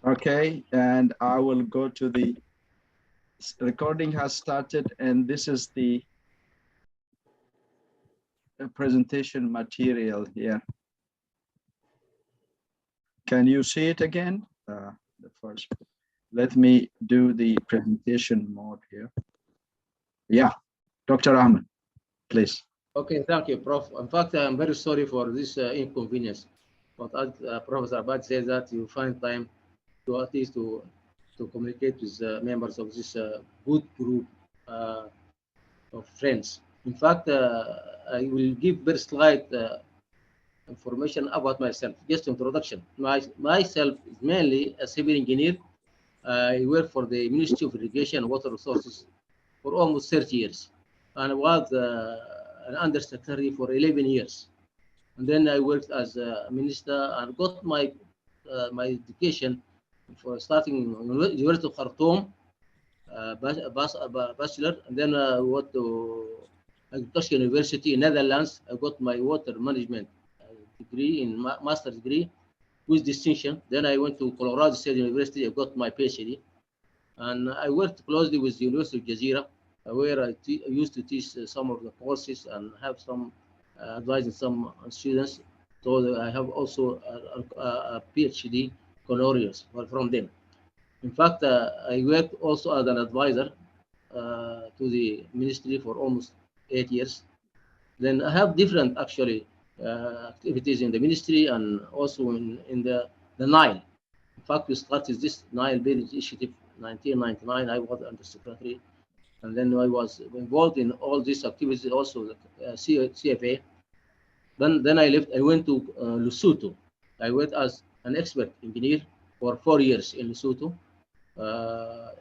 Okay, and I will go to the recording has started, and this is the presentation material here. Can you see it again? The first, let me do the presentation mode here. Yeah, Dr. Ahmed, please. Okay, thank you, Prof. In fact, I'm very sorry for this inconvenience. But as Professor Abad said that you find time to at least to communicate with members of this good group uh, of friends. In fact, I will give very slight information about myself. Just introduction. Myself is mainly a civil engineer. I work for the Ministry of Irrigation and Water Resources for almost 30 years, and I was an undersecretary for 11 years. And then I worked as a minister and got my education for starting in University of Khartoum, bachelor, and then I went to Agriculture University in Netherlands. I got my water management degree in master degree with distinction. Then I went to Colorado State University. I got my PhD, and I worked closely with the University of Jazeera, where I used to teach some of the courses and have some advising some students. So I have also a PhD honorius from them. In fact, I worked also as an advisor to the ministry for almost 8 years. Then I have different actually activities in the ministry and also in the Nile. In fact, we started this Nile Bill initiative 1999. I was undersecretary, and then I was involved in all these activities, also the CFA. Then I left. I went to Lesotho. I worked as an expert engineer for 4 years in Lesotho,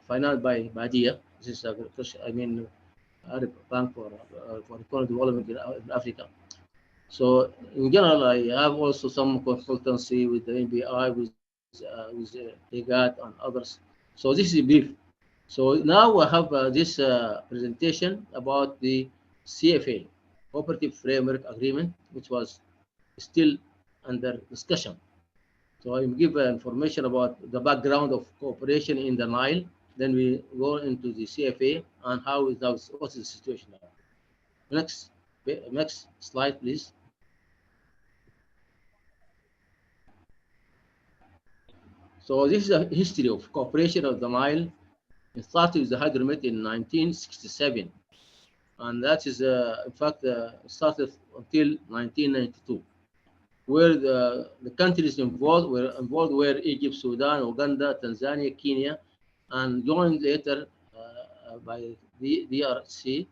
financed by Badia. This is I mean, Arab Bank for Economic Development in Africa. So in general, I have also some consultancy with the NBI, with IGAD and others. So this is brief. So now I have this presentation about the CFA, Cooperative Framework Agreement, which was still under discussion. So I will give information about the background of cooperation in the Nile. Then we go into the CFA and what is the situation now. Next, next slide, please. So this is a history of cooperation of the Nile. It started with the Hydromet in 1967, and that is, in fact, started until 1992, where the countries involved were Egypt, Sudan, Uganda, Tanzania, Kenya, and joined later by the DRC,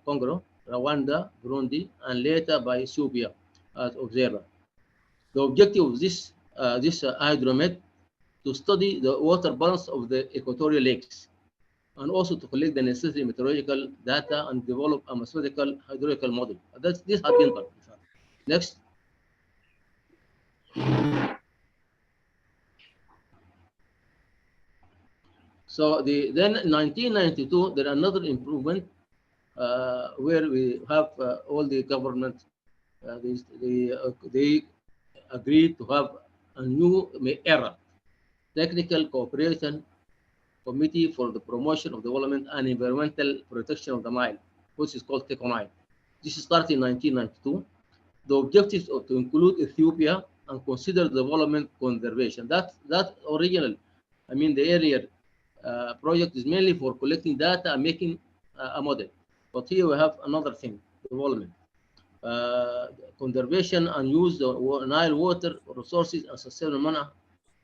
Congo, Rwanda, Burundi, and later by Ethiopia as observer. The objective of this hydromet to study the water balance of the equatorial lakes and also to collect the necessary meteorological data and develop a mathematical hydraulical model. This had been done. Next. So then in 1992, there another improvement where we have all the government, they agreed to have a new era, technical cooperation Committee for the Promotion of Development and Environmental Protection of the Nile, which is called TECONILE. This started in 1992. The objectives are to include Ethiopia and consider development conservation. That original, I mean the earlier project is mainly for collecting data and making a model. But here we have another thing, development. Conservation and use the Nile water resources and sustainable manner.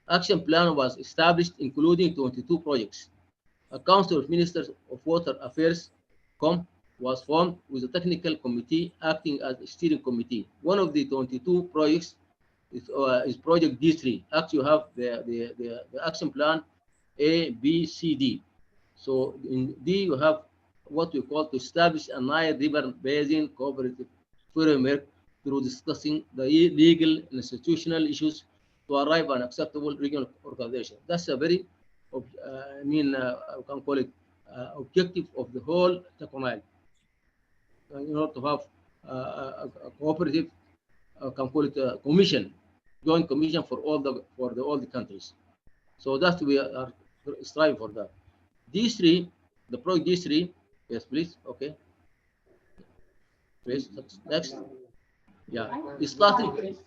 Action plan was established, including 22 projects. A Council of Ministers of Water Affairs (COM) was formed with a technical committee acting as a steering committee. One of the 22 projects is Project D3. Actually, you have the action plan A, B, C, D. So in D, you have what we call to establish a Nile River Basin Cooperative Framework through discussing the legal and institutional issues to arrive at an acceptable regional organization. That's a very, I can call it objective of the whole TECONILE. In order to have a cooperative, I can call it a commission, joint commission for all the countries. So that we are striving for that. D3, the project D3, yes, please. Okay, please. Next. Yeah, we started.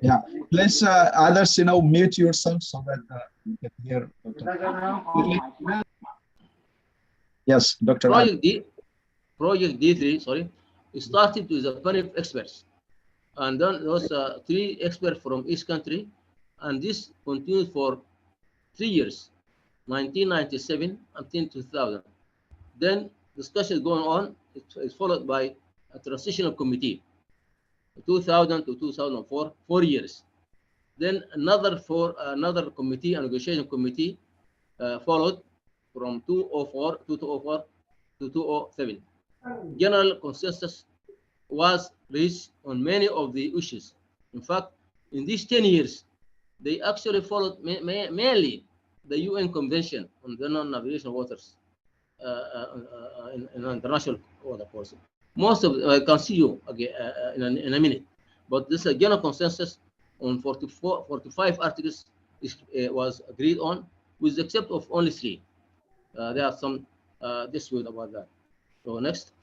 Yeah, please, others, mute yourself so that you can hear Dr. Yes, Dr. Project D3, sorry, it started with a panel of experts, and then there was 3 experts from each country, and this continued for 3 years, 1997 until 2000. Then discussion going on. It's followed by a transitional committee, 2000 to 2004, 4 years. Then another committee, a negotiation committee, followed from 2004 to 2007. General consensus was reached on many of the issues. In fact, in these 10 years, they actually followed mainly the UN Convention on the non-navigation waters in international water policy. Most of I can see you again in a minute, but this general consensus on 45 articles was agreed on, with the except of only 3. There are some dispute about that. So next.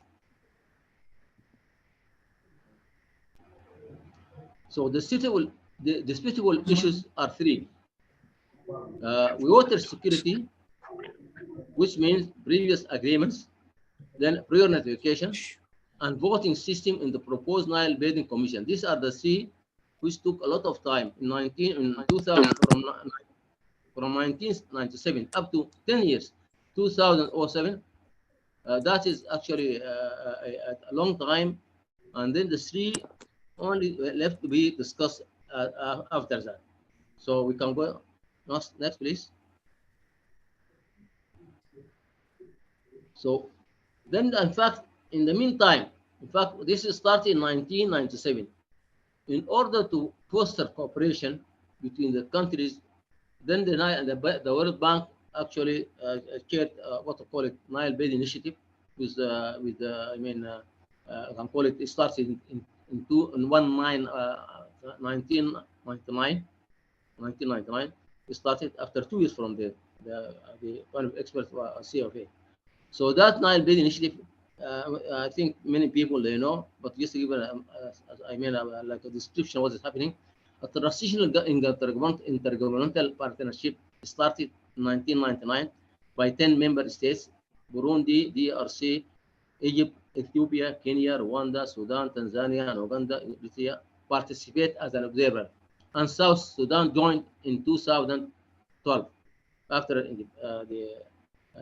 So the disputable issues are 3. Water security, which means previous agreements, then prior notification, and voting system in the proposed Nile Basin Commission. These are the 3 which took a lot of time in 2000, from 1997 up to 10 years, 2007. That is actually a long time, and then the 3 only left to be discussed after that. So we can go next, please. So then, in fact, in the meantime, in fact, this started in 1997. In order to foster cooperation between the countries, then the World Bank actually chaired what I call it Nile Basin Initiative with I can call it. It started in 1999. It started after 2 years from the kind of expert CFA. So that Nile Basin Initiative, I think many people they know, but just to give like a description of what is happening. A transitional intergovernmental partnership started in 1999 by 10 member states: Burundi, DRC, Egypt, Ethiopia, Kenya, Rwanda, Sudan, Tanzania, and Uganda. Eritrea participate as an observer, and South Sudan joined in 2012 after the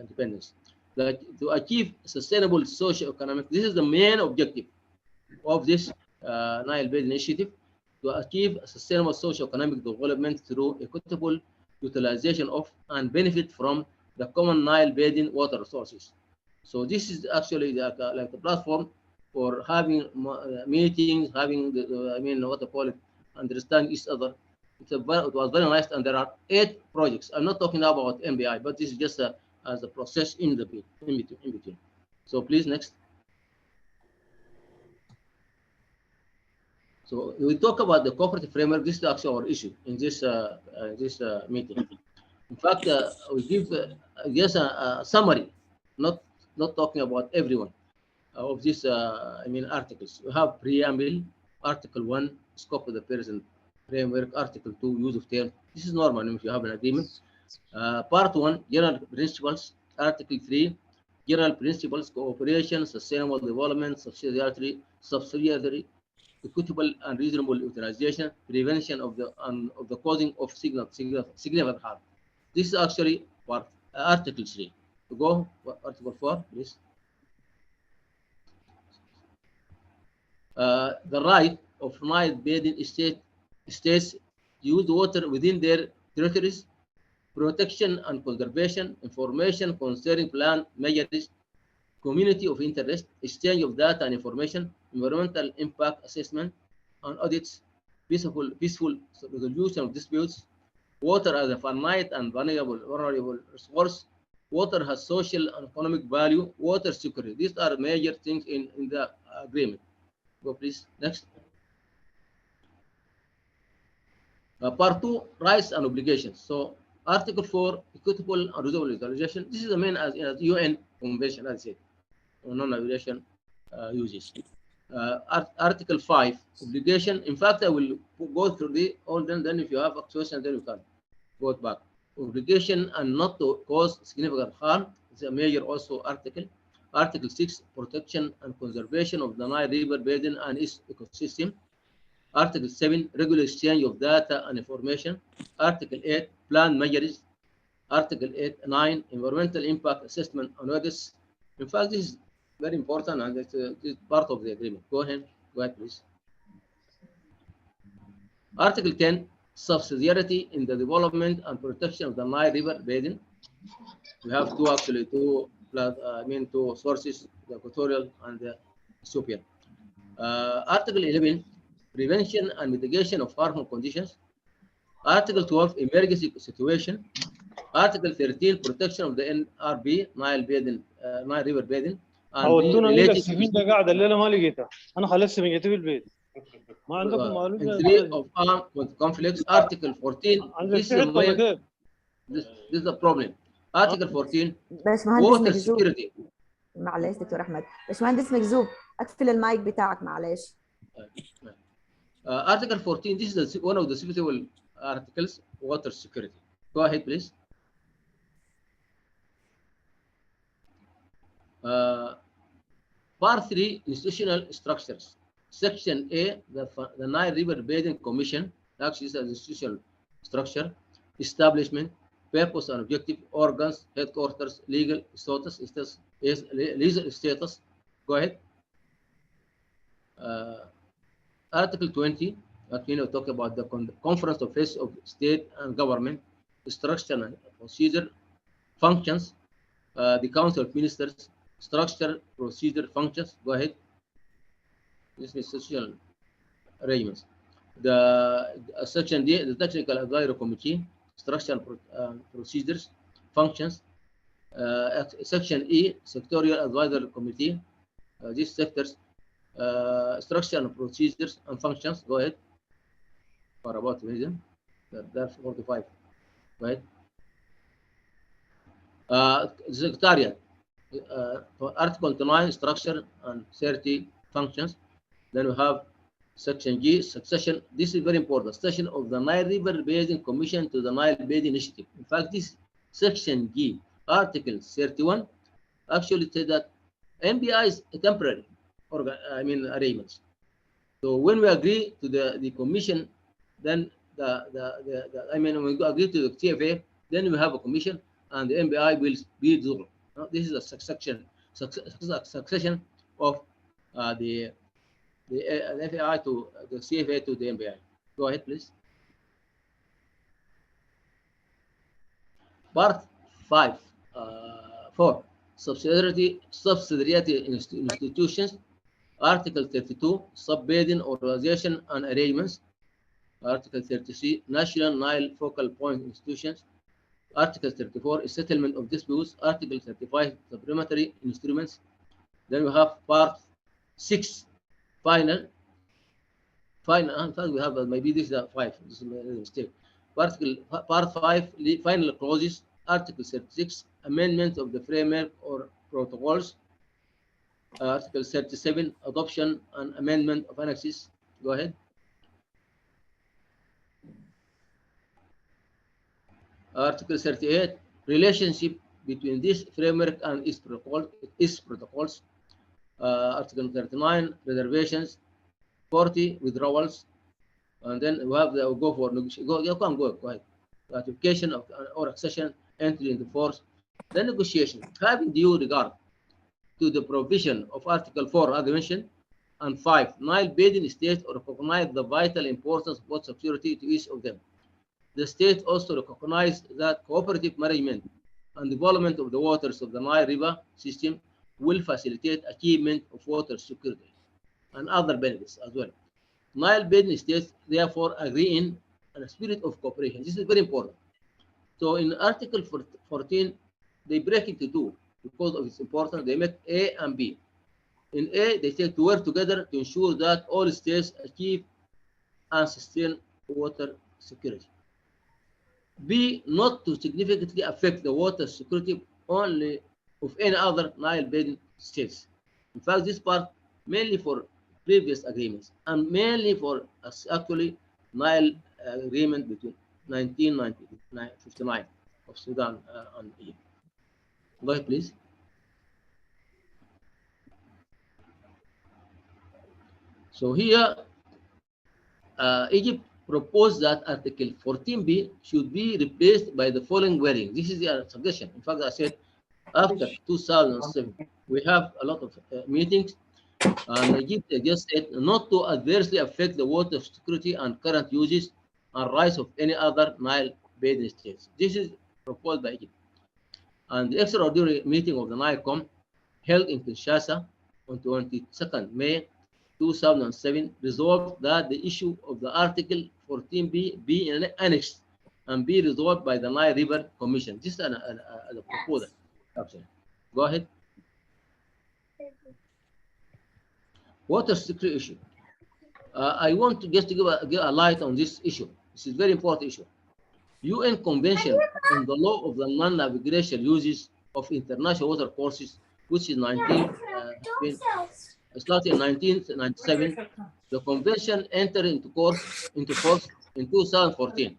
independence. To achieve sustainable socio-economic, this is the main objective of this Nile Basin Initiative, to achieve sustainable socio-economic development through equitable utilization of and benefit from the common Nile Basin water resources. So this is actually like a platform for having meetings, having what I call it, understand each other. It was very nice, and there are 8 projects. I'm not talking about MBI, but this is just as a process in between. So please next. So we talk about the cooperative framework. This is actually our issue in this meeting. In fact, we give just a summary, not talking about everyone of these articles. We have preamble, Article 1, scope of the present framework, Article 2, use of terms. This is normal if you have an agreement. Part 1, general principles, Article 3, general principles, cooperation, sustainable development, subsidiary, equitable and reasonable utilization, prevention of the causing of significant harm. This is actually part Article 3. To go Article 4, please. The right of Nile Basin states to use water within their territories, protection and conservation, information concerning plan measures, community of interest, exchange of data and information, environmental impact assessment and audits, peaceful resolution of disputes. Water as a finite and vulnerable resource. Water has social and economic value. Water security. These are major things in the agreement. Go please. Next. Part 2, rights and obligations. So Article 4, equitable and reasonable utilization. This is the main as UN convention, as I said, on non-aviation uses. Article 5, obligation. In fact, I will go through the all them. Then if you have a question, then you can go back. Obligation and not to cause significant harm is a major also article. Article 6, protection and conservation of the Nile River basin and its ecosystem. Article 7, regular exchange of data and information. Article 8, plan measures. Article 9, environmental impact assessment on August. In fact, this is very important and this is part of the agreement. Go ahead, please. Article 10, subsidiarity in the development and protection of the Nile River basin. We have two sources, the equatorial and the Ethiopian. Article 11, prevention and mitigation of harmful conditions. Article 12, emergency situation. Article 13, protection of the NRB, Nile River Basin. حولتونا الى السفينه ده قاعده الليله ما لقيتها انا خلصت سفينتي في البيت ما عندكم معلومه. 3 of armed conflicts. Article 14, this is the problem. Article 14, water security. معلش دكتور احمد، باشمهندس مكذوب، اقفل المايك بتاعك معلش. Article 14, this is one of the civil articles, water security. Go ahead, please. Part 3, institutional structures. Section A, the Nile River Basin Commission, actually is an institutional structure, establishment, purpose and objective, organs, headquarters, legal status. Go ahead. Article 20, talk about the Conference of Heads of State and Government, structure and procedure, functions, the Council of Ministers, structure, procedure, functions. Go ahead. This is social arrangements. The Section D, the Technical Advisory Committee, structure and procedures, functions. Section E, Sectorial Advisory Committee, these sectors, structure and procedures and functions. Go ahead. For about reason, that's 45. Go ahead. Secretariat, Article 29, structure and 30, functions. Then we have Section G, succession. This is very important. Succession of the Nile River Basin Commission to the Nile Basin Initiative. In fact, this Section G, Article 31, actually says that NBI is a temporary arrangements. So when we agree to the commission, then when we agree to the CFA, then we have a commission and the NBI will be dissolved. This is a succession of the FAI to the CFA to the NBI. Go ahead, please. Part 4, subsidiarity institutions. Article 32, sub-basin organization and arrangements. Article 33, national Nile focal point institutions. Article 34, settlement of disputes. Article 35, supplementary instruments. Then we have Part 6, final. In fact, we have maybe this is 5. This is a mistake. Part 5, final clauses. Article 36, amendment of the framework or protocols. Article 37, adoption and amendment of annexes. Go ahead. Article 38, relationship between this framework and its protocols. Article 39, reservations. 40, withdrawals. And then we have the go for negotiation. Go ahead. Ratification of or accession, entry into force. The negotiation, having due regard to the provision of Article 4, as I mentioned, and 5, Nile Basin states recognize the vital importance of water security to each of them. The state also recognized that cooperative management and development of the waters of the Nile River system will facilitate achievement of water security and other benefits as well. Nile Basin states therefore agree in a spirit of cooperation. This is very important. So in Article 14, they break into two because of its importance. They make A and B. In A, they say to work together to ensure that all states achieve and sustain water security. B, not to significantly affect the water security only of any other Nile Basin states. In fact, this part mainly for previous agreements and mainly for actually Nile agreement between 1959 of Sudan and Egypt. Go ahead, please. So here, Egypt proposed that Article 14b should be replaced by the following wording. This is their suggestion. In fact, I said after 2007, we have a lot of meetings, and Egypt just said not to adversely affect the water security and current uses and rights of any other Nile Basin states. This is proposed by Egypt. And the extraordinary meeting of the NICOM held in Kinshasa on 22nd May 2007 resolved that the issue of the Article 14b be annexed and be resolved by the Nile River Commission. This is a proposal. Absolutely. Go ahead. Water security issue. I want to just to give a light on this issue. This is a very important issue. UN Convention on the Law of the Non-Navigation Uses of International Water Courses, which is started in 1997. The convention entered into force in 2014.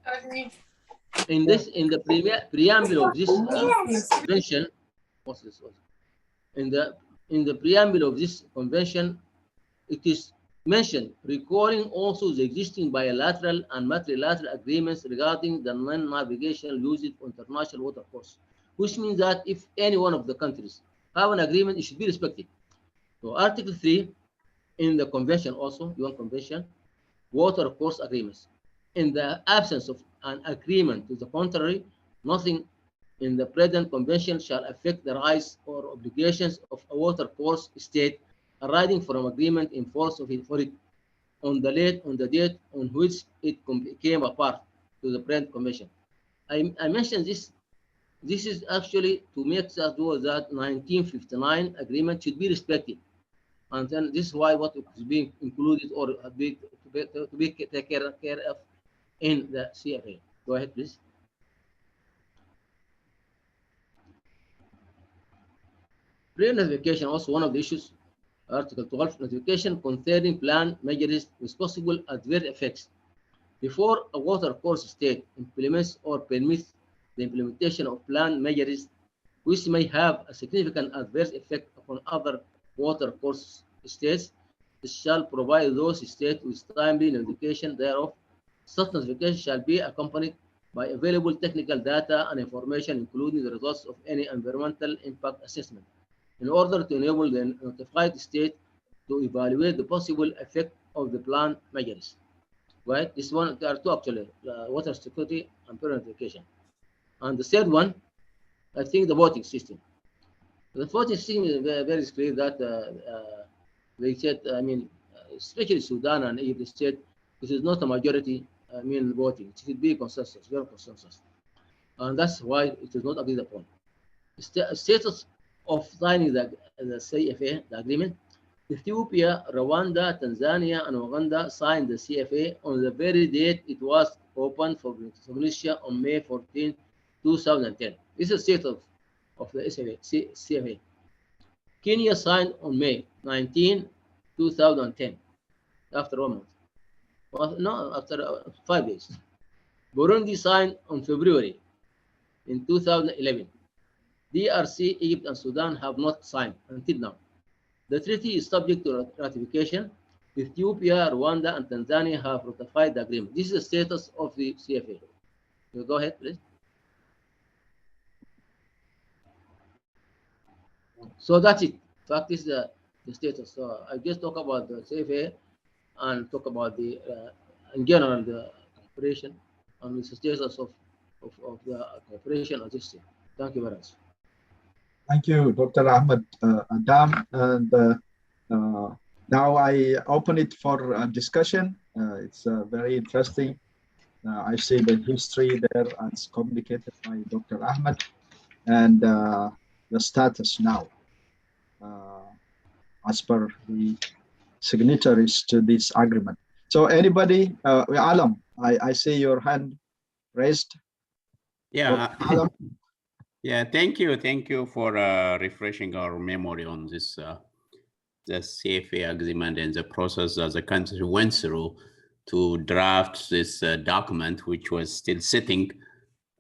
In the preamble of this convention, what's this? In the preamble of this convention, it is mentioned, recalling also the existing bilateral and multilateral agreements regarding the non-navigational usage of international water courses, which means that if any one of the countries have an agreement, it should be respected. So Article 3 in the convention also, UN Convention, water course agreements. In the absence of an agreement to the contrary, nothing in the present convention shall affect the rights or obligations of a water course state arising from agreement in force of it for it on the date on which it came a part to the present convention. I mentioned this. This is actually to make us sure that 1959 agreement should be respected. And then this is why what is being included or to be taken care of in the CFA. Go ahead, please. Pre-notification, also one of the issues. Article 12, notification concerning plan measures with possible adverse effects. Before a water course state implements or permits the implementation of plan measures which may have a significant adverse effect upon other water course states, it shall provide those states with timely notification thereof. Such notification shall be accompanied by available technical data and information, including the results of any environmental impact assessment, in order to enable the notified state to evaluate the possible effect of the plan measures. Right? This one, there are two actually, water security and purification. And the third one, I think the voting system. The voting system is very clear that they said, I mean, especially Sudan and Egypt said, this is not a majority, voting. It should be consensus, very consensus. And that's why it is not agreed upon. Status of signing the CFA, the agreement, Ethiopia, Rwanda, Tanzania, and Uganda signed the CFA on the very date it was opened for Tunisia on May 14, 2010. This is the status of the CFA. Kenya signed on May 19, 2010, after 1 month. Well, no, after 5 days. Burundi signed on February in 2011. DRC, Egypt, and Sudan have not signed until now. The treaty is subject to ratification. Ethiopia, Rwanda, and Tanzania have ratified the agreement. This is the status of the CFA. You go ahead, please. So that's it. In fact, this is the status. So I just talk about the CFA and talk about the, in general, the cooperation and the status of the cooperation of this. Thank you very much. Thank you, Dr. Ahmed Adem. And now I open it for discussion. It's very interesting. I see the history there as communicated by Dr. Ahmed and the status now as per the signatories to this agreement. So anybody, Alam, I see your hand raised. Yeah. Adam? Yeah, thank you for refreshing our memory on this the CFA agreement and the process that the country went through to draft this document, which was still sitting.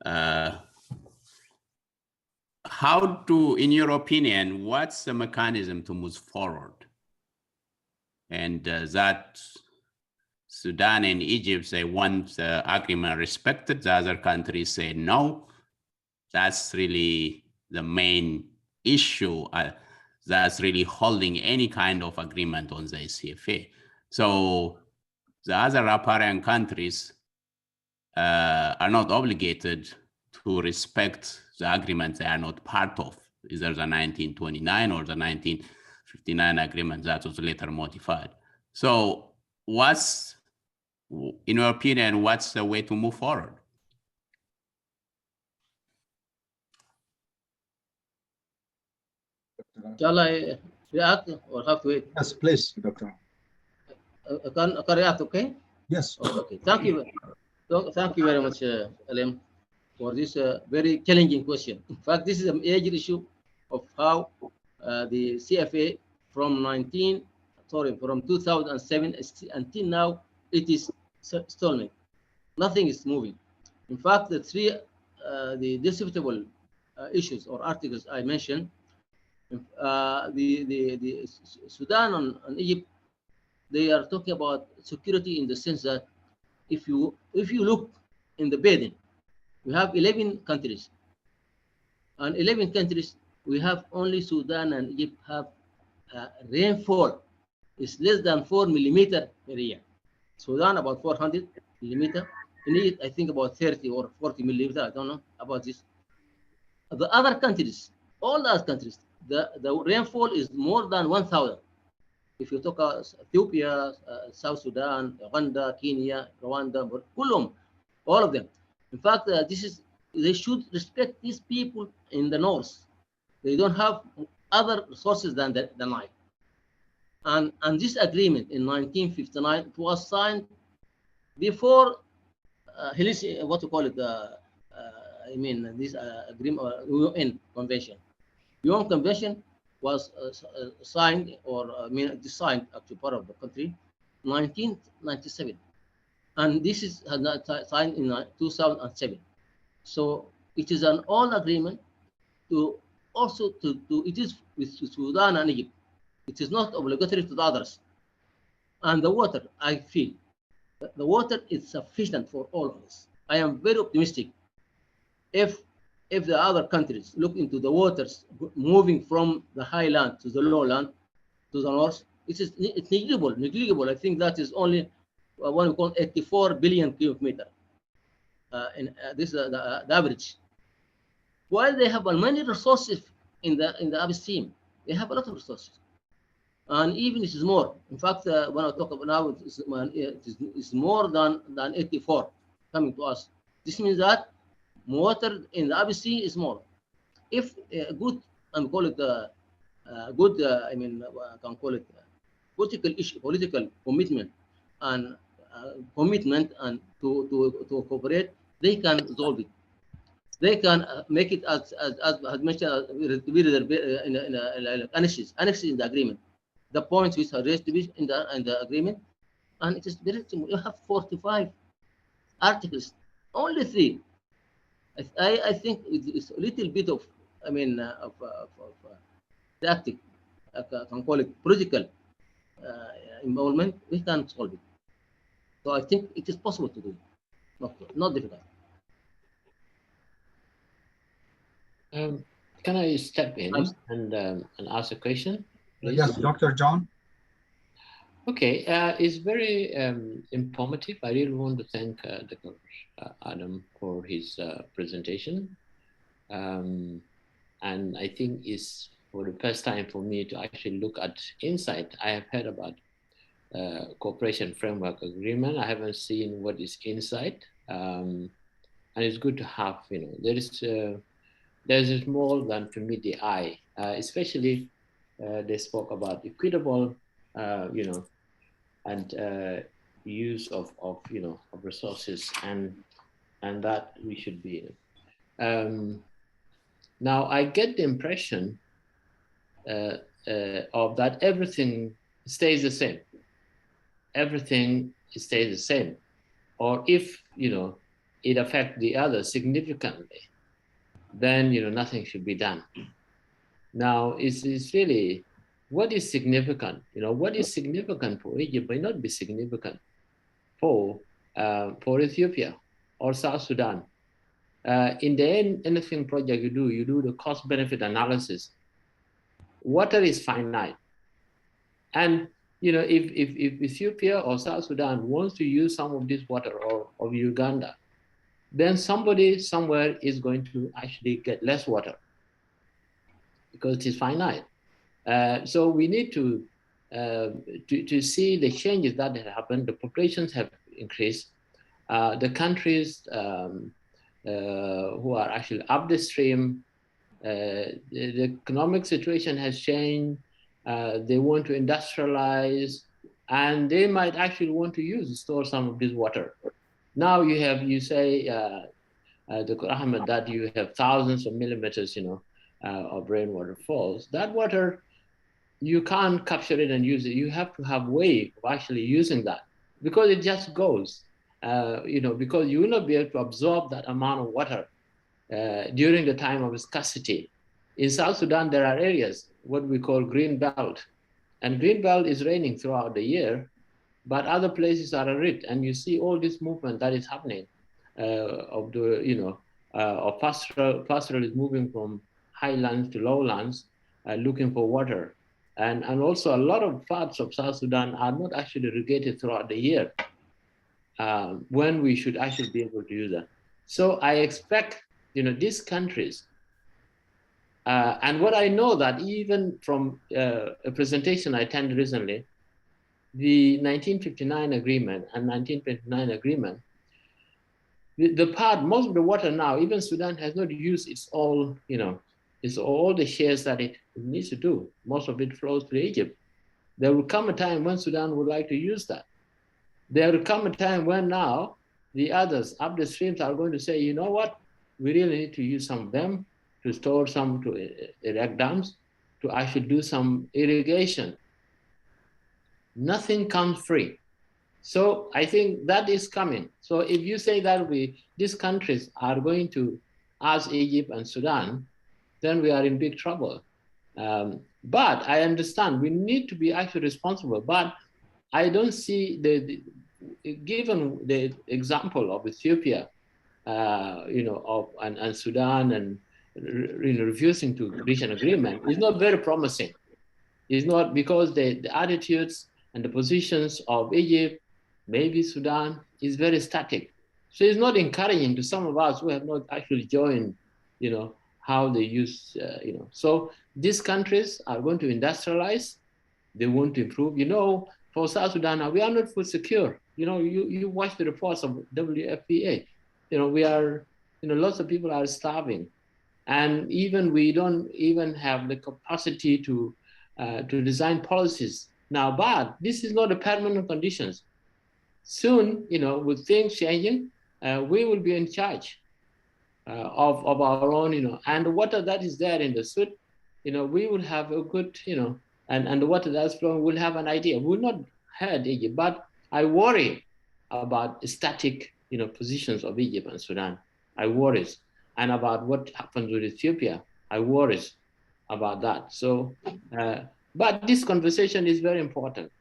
How to, in your opinion, what's the mechanism to move forward? And that Sudan and Egypt say want the agreement respected, the other countries say no. That's really the main issue that's really holding any kind of agreement on the CFA. So the other riparian countries are not obligated to respect the agreement they are not part of, either the 1929 or the 1959 agreement that was later modified. So what's, in your opinion, what's the way to move forward? Shall I react or have to wait? Yes, please, Dr. Can react, okay? Yes. Oh, okay. Thank you. Thank you very much, Alem, for this very challenging question. In fact, this is a major issue of how the CFA from 2007 until now, it is stalling. Nothing is moving. In fact, the three the disputable issues or articles I mentioned, the Sudan and Egypt, they are talking about security in the sense that if you look in the basin, we have 11 countries, and 11 countries we have only Sudan and Egypt have rainfall is less than 4 millimeter per year. Sudan about 400 millimeter. In Egypt, I think about 30 or 40 millimeter. I don't know about this. The other countries, all the other countries, the rainfall is more than 1,000. If you talk Ethiopia, South Sudan, Uganda, Kenya, Rwanda, all of them. In fact, they should respect these people in the north. They don't have other resources than the Nile. And this agreement in 1959, it was signed before what you call it? This agreement, UN convention. UN convention was signed or designed actually part of the country 1997, and this is signed in 2007. So it is an old agreement to also to it is with Sudan and Egypt. It is not obligatory to the others. And the water, I feel the water is sufficient for all of us. I am very optimistic if the other countries look into the waters moving from the highland to the lowland to the north, it's negligible. I think that is only what we call 84 billion cubic meter. This is the average. While they have many resources in the upstream, they have a lot of resources, and even it is more. In fact, when I talk about now, it's more than 84 coming to us. This means that water in the upstream is more. If good, and call it good, I can call it political issue, political commitment, and to cooperate, they can resolve it. They can make it as mentioned, annexes in the agreement. The points which are raised to be in the agreement, and it is very simple. You have 45 articles, only 3. I think it's a little bit of, tactic, I can call it political involvement. We can solve it. So I think it is possible to do it. Not difficult. Can I step in and ask a question, please? Yes, Dr. John. Okay, it's very informative. I really want to thank Dr. Adam for his presentation. And I think it's for the first time for me to actually look at inside. I have heard about cooperation framework agreement. I haven't seen what is inside. And it's good to have, there's more than to meet the eye, especially they spoke about equitable, and use of resources, and that we should be in. Now I get the impression of that everything stays the same. Everything stays the same, or if it affects the other significantly, then nothing should be done. Now it's really what is significant. What is significant for Egypt may not be significant for Ethiopia or South Sudan. In the end, anything project you do the cost-benefit analysis. Water is finite, and if Ethiopia or South Sudan wants to use some of this water, or of Uganda, then somebody somewhere is going to actually get less water because it is finite. So we need to see the changes that have happened. The populations have increased. The countries who are actually up the stream, the economic situation has changed. They want to industrialize, and they might actually want to store some of this water. Now you say, Dr. Ahmed, that you have thousands of millimeters, of rainwater falls. That water, you can't capture it and use it. You have to have a way of actually using that, because it just goes, because you will not be able to absorb that amount of water during the time of scarcity. In South Sudan, there are areas, what we call green belt, and green belt is raining throughout the year, but other places are arid, and you see all this movement that is happening of the, of pastoral is moving from highlands to lowlands, looking for water. And also a lot of parts of South Sudan are not actually irrigated throughout the year, when we should actually be able to use that. So I expect, these countries, and what I know that even from a presentation I attended recently, the 1959 agreement and 1929 agreement, the part, most of the water now, even Sudan has not used its all, it's all the shares that it needs to do. Most of it flows to Egypt. There will come a time when Sudan would like to use that. There will come a time when now the others up the streams are going to say, you know what, we really need to use some of them to store some, to erect dams, to actually do some irrigation. Nothing comes free. So I think that is coming. So if you say that these countries are going to ask Egypt and Sudan, then we are in big trouble. But I understand we need to be actually responsible. But I don't see given the example of Ethiopia, and Sudan, and refusing to reach an agreement is not very promising. It's not, because the attitudes and the positions of Egypt, maybe Sudan, is very static. So it's not encouraging to some of us who have not actually joined, how they use, So these countries are going to industrialize. They want to improve. For South Sudan, we are not food secure. You watch the reports of WFPA. We are, lots of people are starving. And even we don't even have the capacity to design policies now. But this is not a permanent conditions. Soon, with things changing, we will be in charge of our own, and the water that is there in the Sud, we will have a good, and the water that's flowing, we'll have an idea. We'll not hurt Egypt, but I worry about static, positions of Egypt and Sudan. I worry, and about what happens with Ethiopia. I worry about that. So, but this conversation is very important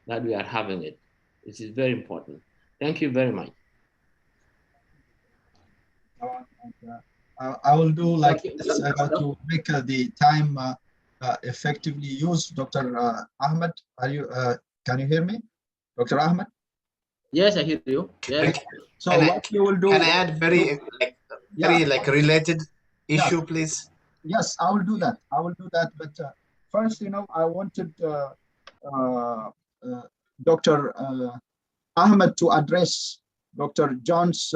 that we are having it. This is very important. Thank you very much. I will do like this to make the time effectively used. Dr. Ahmed, can you hear me? Dr. Ahmed? Yes, I hear you. Yes. So what you will do? Can I add very related issue, please? Yes, I will do that. But first, I wanted Dr. Ahmed to address Dr. John's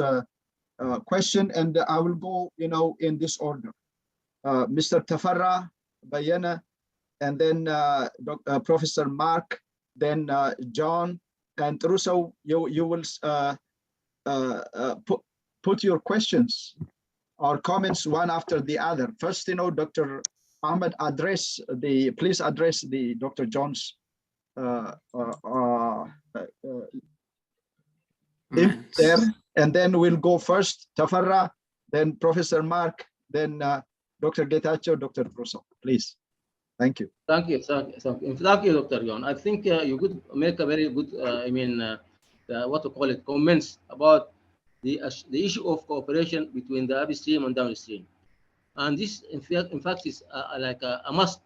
question, and I will go, in this order. Mr. Tafarra, Bayana, and then Professor Mark, then John, and Russo, you will put your questions or comments one after the other. First, Dr. Ahmed, please address the Dr. John's there, and then we'll go first Tafarra, then Professor Mark, then Dr. Getachew, Dr. Russo, please. Thank you. Thank you, Dr. John. I think you could make a very good, comments about the issue of cooperation between the upstream and downstream. And this, in fact, is like a must.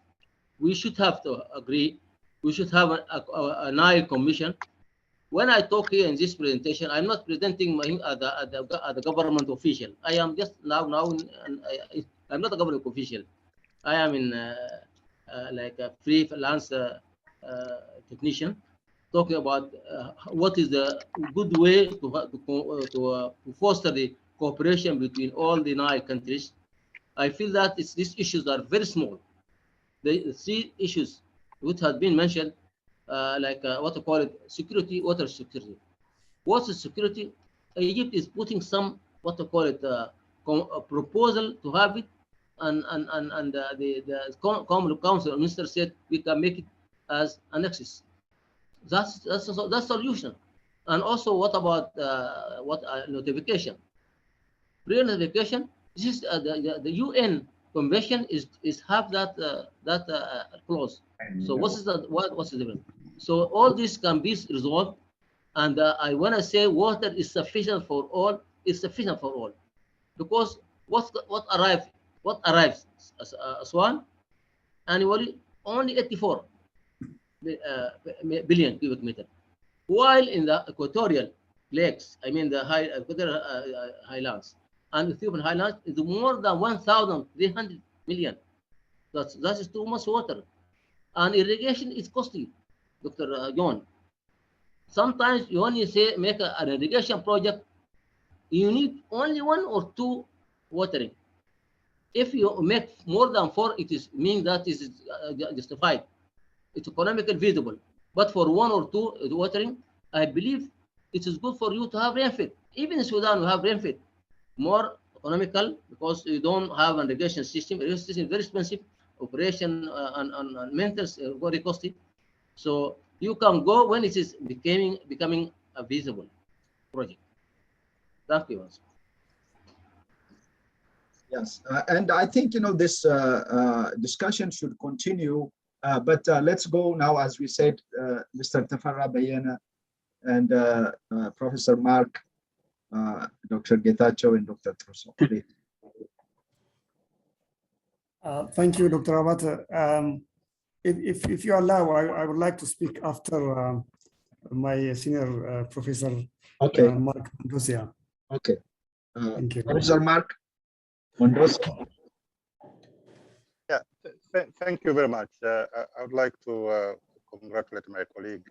We should have to agree. We should have a Nile Commission. When I talk here in this presentation, I'm not presenting the government official. I am just I'm not a government official. I am in like a freelance technician, talking about what is the good way to foster the cooperation between all the Nile countries. I feel that these issues are very small. The three issues which have been mentioned, security, water security. Water security, Egypt is putting some proposal to have it, and the Common Council Minister said we can make it as annexes. That's solution. And also, what about notification? Pre-notification. This is the UN Convention is have that clause. So what's the difference? So all this can be resolved, and I want to say water is sufficient for all. It's sufficient for all, because what arrives as Aswan annually only 84 billion cubic meter, while in the equatorial lakes, I mean the equatorial highlands and Ethiopian highlands, is more than 1,300 million. That is too much water, and irrigation is costly, Dr. John. Sometimes you only say make an irrigation project, you need only 1 or 2 watering. If you make more than 4, it is mean that is justified. It's economically feasible. But for 1 or 2 watering, I believe it is good for you to have rainfall. Even in Sudan, we have rainfall. More economical, because you don't have an irrigation system. Irrigation system is very expensive. Operation and maintenance very costly. So you can go when it is becoming a feasible project. Thank you. Yes, and I think this discussion should continue, but let's go now, as we said, Mr. Tafarra Bayana and Professor Mark, Dr. Getachew, and Dr. Russo. Thank you, Dr. Abate. If you allow, I would like to speak after my senior professor, Mark Mondosia. Okay. Thank you. Professor Mark Mondosia. Yeah, thank you very much. I would like to congratulate my colleague,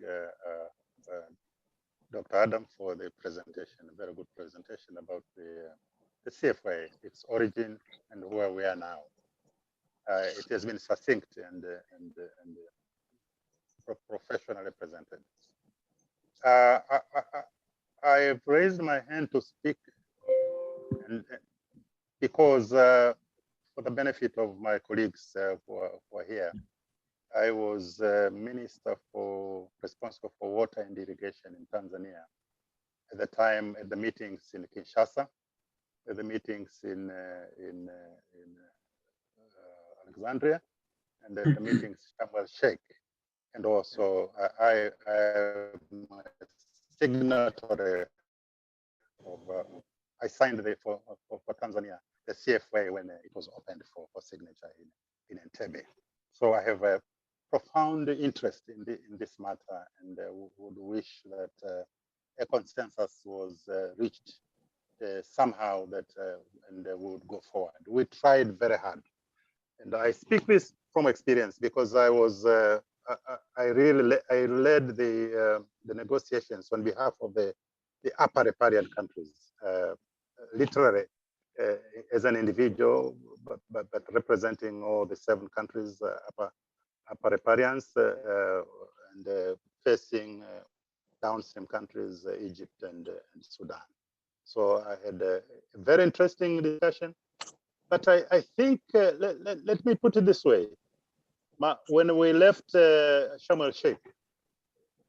Dr. Adam, for the presentation, a very good presentation about the CFA, its origin, and where we are now. It has been succinct and professionally presented. I have raised my hand to speak because for the benefit of my colleagues who are here, I was minister responsible for water and irrigation in Tanzania at the time, at the meetings in Kinshasa, at the meetings in Alexandria, and at the meetings in Sharm el-Sheikh. And also I am a signatory of, I signed for Tanzania, the CFA, when it was opened for signature in Entebbe. So I have a profound interest in this matter, and would wish that a consensus was reached somehow, that and we would go forward. We tried very hard, and I speak this from experience because I was I led the negotiations on behalf of the upper riparian countries, literally as an individual, but representing all the 7 countries, upper riparians, and facing downstream countries, Egypt and Sudan. So I had a very interesting discussion. But I think, let me put it this way. When we left Sharm el-Sheikh,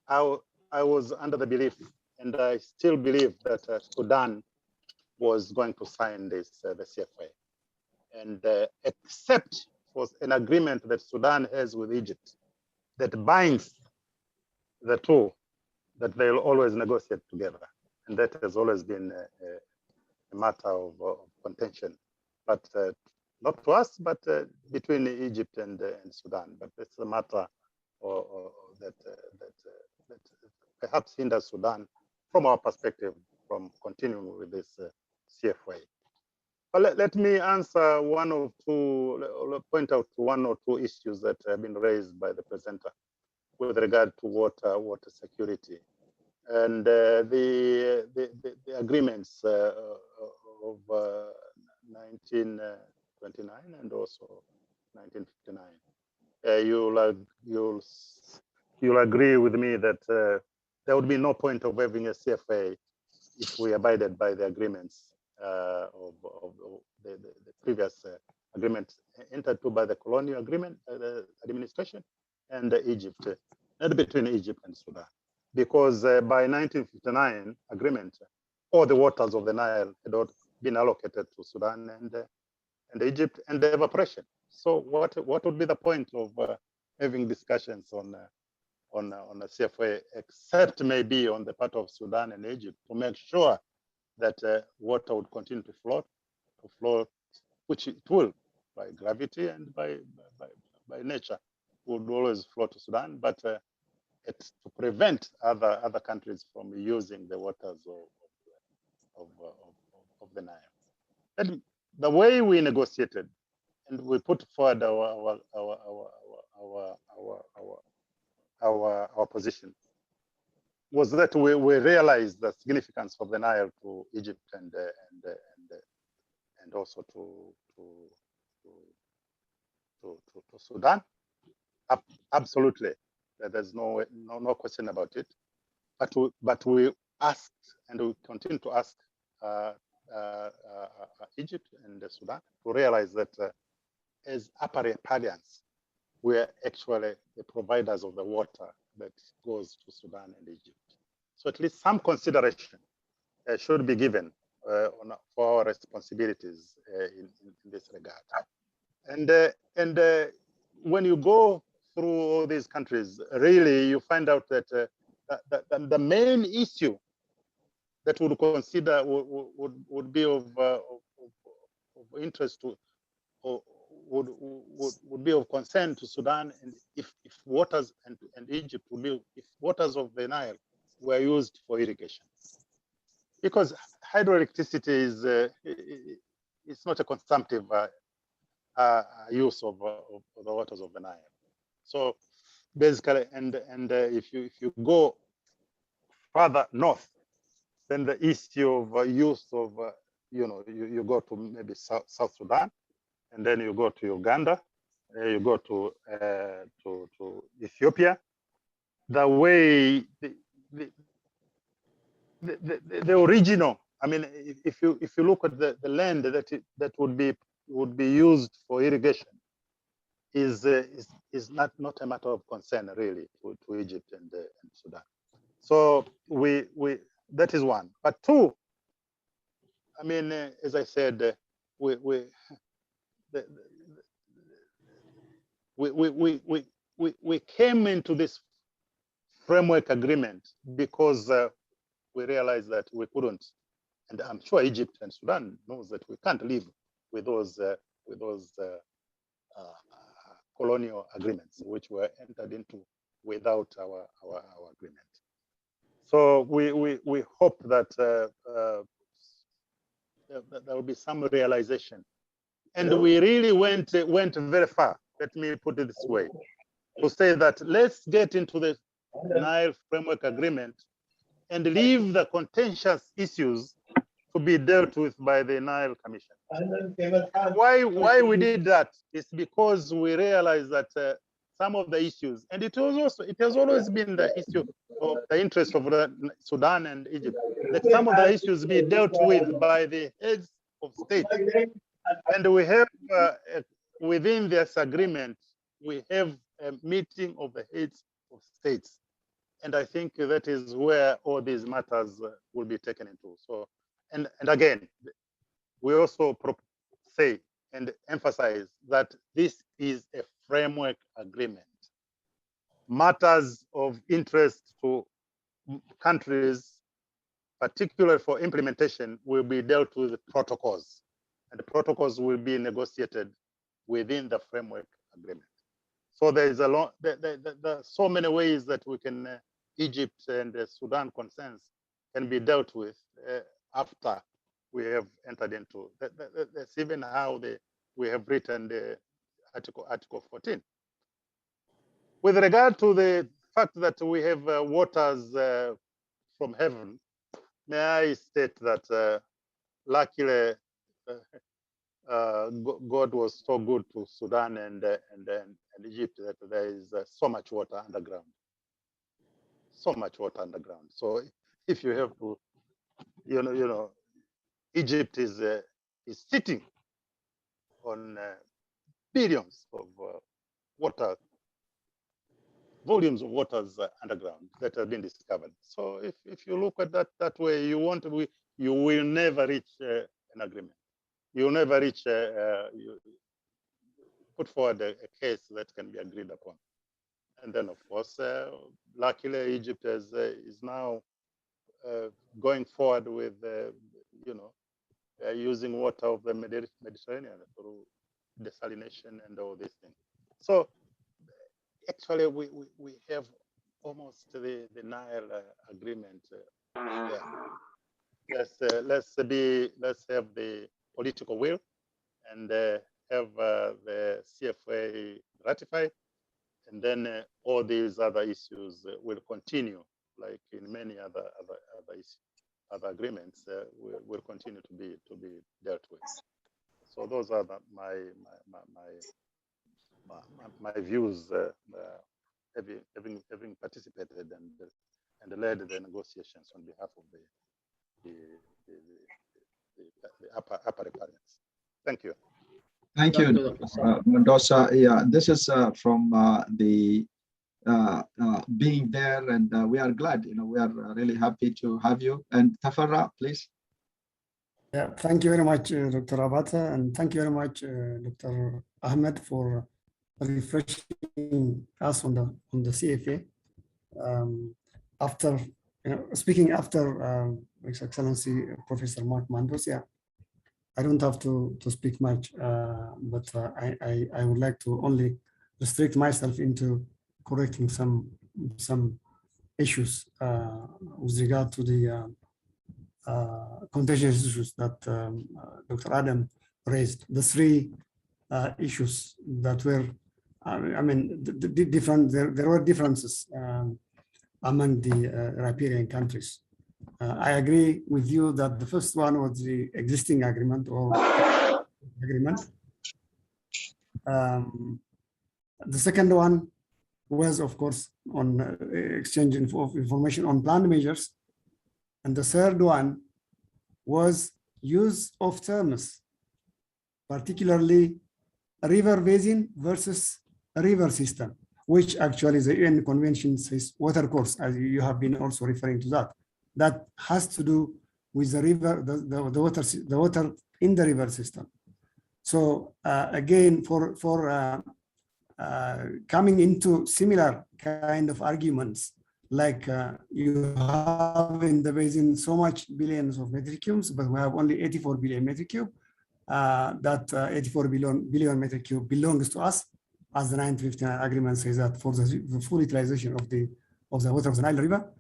I was under the belief, and I still believe, that Sudan was going to sign this, the CFA. And except for an agreement that Sudan has with Egypt that binds the two, that they'll always negotiate together. And that has always been a matter of contention, but not to us, but between Egypt and Sudan. But it's a matter that perhaps hinders Sudan, from our perspective, from continuing with this CFA. But let me answer one or two, point out one or two issues that have been raised by the presenter with regard to water security. And the agreements of 1929 and also 1959. You'll agree with me that there would be no point of having a CFA if we abided by the agreements of the previous agreement entered into by the colonial agreement administration and Egypt, not between Egypt and Sudan. Because by 1959 agreement, all the waters of the Nile had been allocated to Sudan and Egypt, and the evaporation. So what would be the point of having discussions on a CFA, except maybe on the part of Sudan and Egypt, to make sure that water would continue to flow, which it will by gravity and by nature, would always flow to Sudan, but it's to prevent other countries from using the waters of the Nile. And the way we negotiated, and we put forward our position, was that we realized the significance of the Nile to Egypt and also to Sudan. Absolutely, there's no question about it. But we asked, and we continue to ask Egypt and Sudan to realize that as upper riparians, we are actually the providers of the water that goes to Sudan and Egypt. So at least some consideration should be given for our responsibilities in this regard. And when you go through all these countries, really you find out that the main issue that would consider would be of interest to, or would be of concern to Sudan, and if waters and Egypt would be, if waters of the Nile were used for irrigation, because hydroelectricity is it's not a consumptive use of the waters of the Nile. So basically, and if you go further north, then the issue of use of you go to maybe South Sudan, and then you go to Uganda, you go to Ethiopia. The way the original, I mean, if you look at the land that would be used for irrigation, is not a matter of concern really to Egypt and Sudan. So we that is one. But two, I mean, as I said, we came into this framework agreement because we realized that we couldn't, and I'm sure Egypt and Sudan knows that we can't live with those colonial agreements which were entered into without our agreement. So we hope that there will be some realization, and we really went very far. Let me put it this way, to say that let's get into the Nile Framework Agreement and leave the contentious issues to be dealt with by the Nile Commission. Why we did that is because we realized that some of the issues, and it has always been the issue of the interest of Sudan and Egypt, that some of the issues be dealt with by the heads of state. And we have, within this agreement, we have a meeting of the heads of states. And I think that is where all these matters will be taken into. So, and again, we also say and emphasize that this is a framework agreement. Matters of interest to countries, particularly for implementation, will be dealt with protocols, and the protocols will be negotiated within the framework agreement. So there is a lot, there are so many ways that we can, Egypt and Sudan concerns can be dealt with after we have entered into. That's even how we have written the Article 14. With regard to the fact that we have waters from heaven, may I state that luckily God was so good to Sudan and Egypt that there is so much water underground. So much water underground. So if you have to, Egypt is sitting on billions of water, volumes of waters underground that have been discovered. So if you look at that way, you will never reach an agreement. You will never reach, put forward a case that can be agreed upon. And then, of course, luckily, Egypt is now going forward with, using water of the Mediterranean through desalination and all these things. So actually, we have almost the Nile agreement there. Let's have the political will and have the CFA ratified, and then all these other issues will continue, like in many other agreements, will continue to be dealt with. So those are my views, having participated and led the negotiations on behalf of the upper requirements. Thank you. Thank you, Mendoza. Yeah, this is from the being there, and we are glad. We are really happy to have you. And Tafarra, please. Yeah, thank you very much, Dr. Abata, and thank you very much, Dr. Ahmed, for refreshing us on the CFA. After speaking after His Excellency Professor Mark Mandos, yeah, I don't have to speak much, but I would like to only restrict myself into correcting some issues with regard to the contentious issues that Dr. Adem raised. The three issues that were, different. There were differences among the riparian countries. I agree with you that the first one was the existing agreement or agreement. The second one was, of course, on exchange of information on planned measures. And the third one was use of terms, particularly a river basin versus a river system, which actually the UN Convention says water course, as you have been also referring to that. That has to do with the river, the water in the river system. So again, for coming into similar kind of arguments, like you have in the basin so much billions of metric cubes, but we have only 84 billion metric cube. That 84 billion metric cube belongs to us, as the 1959 agreement says that for the full utilization of the water of the Nile River.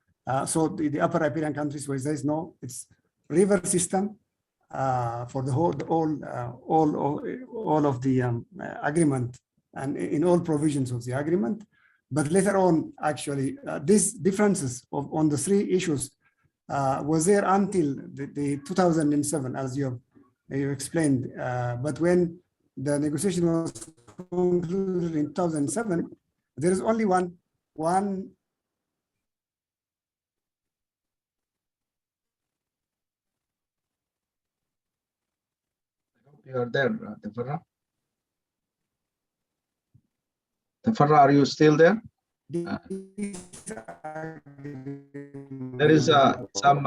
So the upper riparian countries where there is no, it's river system for the all of the agreement and in all provisions of the agreement. But later on, actually, these differences on the three issues was there until the 2007, as you explained. But when the negotiation was concluded in 2007, There is only one. You are there, Tafarra. Tafarra, are you still there? There is some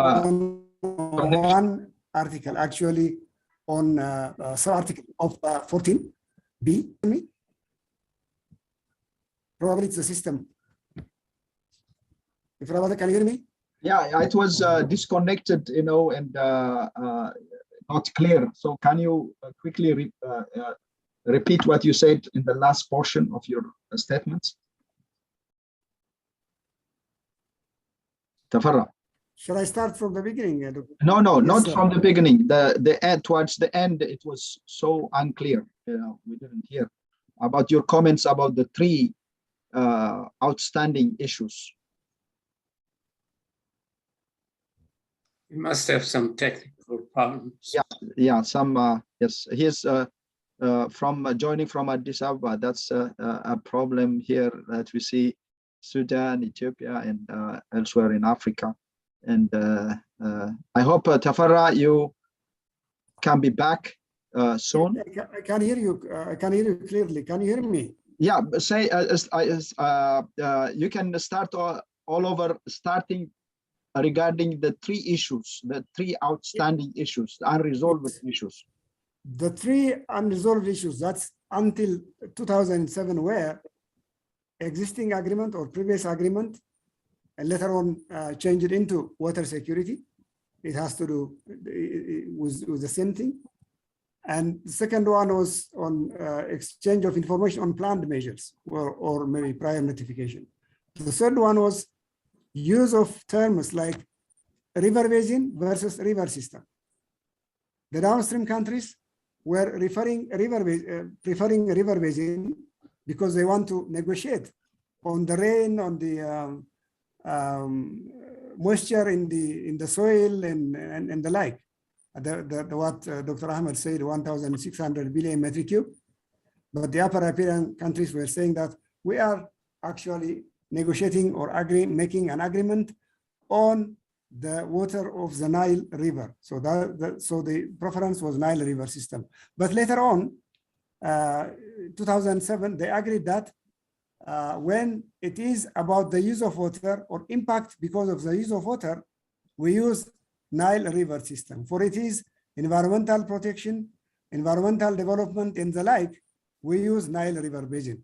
one article actually on sub-article of 14B. Probably it's the system. If Rabata, can you hear me? Yeah, it was disconnected, you know, and not clear. So can you quickly repeat what you said in the last portion of your statements? Tafarra. Shall I start from the beginning? No, Yes, not sir. from the beginning. The end, towards the end, it was so unclear. You know, we didn't hear about your comments about the three outstanding issues. You must have some technical problems. Yeah, some yes. He's from joining from Addis Ababa. That's a problem here that we see Sudan, Ethiopia, and elsewhere in Africa. And I hope Tafarra, you can be back soon. I can hear you. I can hear you clearly. Can you hear me? Yeah, say you can start all over, starting regarding the three issues, the three outstanding issues, the unresolved issues. The three unresolved issues, that's until 2007, where existing agreement or previous agreement, and later on changed into water security. It has to do with the same thing. And the second one was on exchange of information on planned measures or maybe prior notification. The third one was use of terms like river basin versus river system. The downstream countries were preferring river basin because they want to negotiate on the rain, on the moisture in the soil and the like. What Dr. Ahmed said, 1,600 billion metric cube. But the upper riparian countries were saying that we are actually negotiating or making an agreement on the water of the Nile River. So so the preference was Nile River system. But later on, 2007, they agreed that when it is about the use of water or impact because of the use of water, we use Nile River system. For it is environmental protection, environmental development and the like, we use Nile River basin.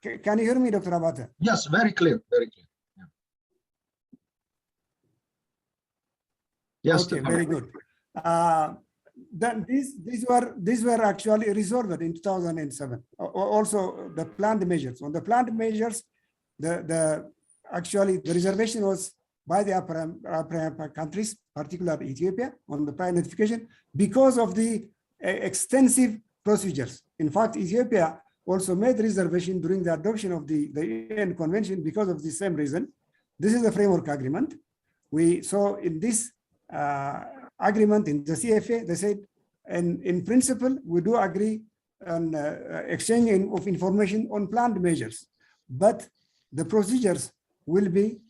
Can you hear me, Dr. Abate? Yes, very clear, very clear. Yeah. Yes, okay, very good. Then these were actually resolved in 2007. Also, the planned measures. On the planned measures, actually the reservation was by the upper countries, particularly Ethiopia, on the prior notification because of the extensive procedures. In fact, Ethiopia also made reservation during the adoption of the UN Convention because of the same reason. This is the framework agreement. We saw in this agreement in the CFA, they said, and in principle, we do agree on exchange of information on planned measures, but the procedures will be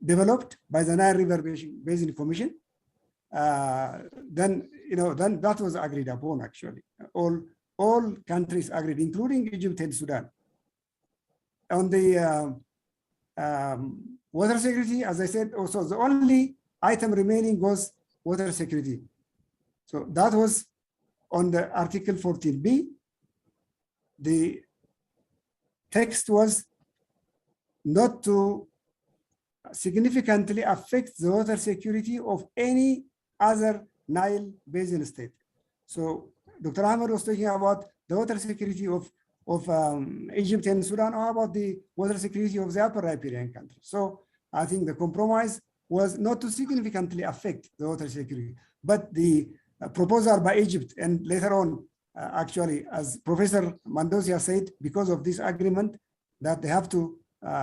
developed by the Nile River Basin Commission. Then that was agreed upon. Actually, all countries agreed, including Egypt and Sudan. On the water security, as I said, also the only item remaining was water security. So that was on the Article 14B. The text was not to significantly affect the water security of any other Nile Basin state. So Dr. Ahmed was talking about the water security of Egypt and Sudan, or about the water security of the upper riparian countries. So I think the compromise was not to significantly affect the water security, but the proposal by Egypt and later on, actually, as Professor Mandosia said, because of this agreement that they have to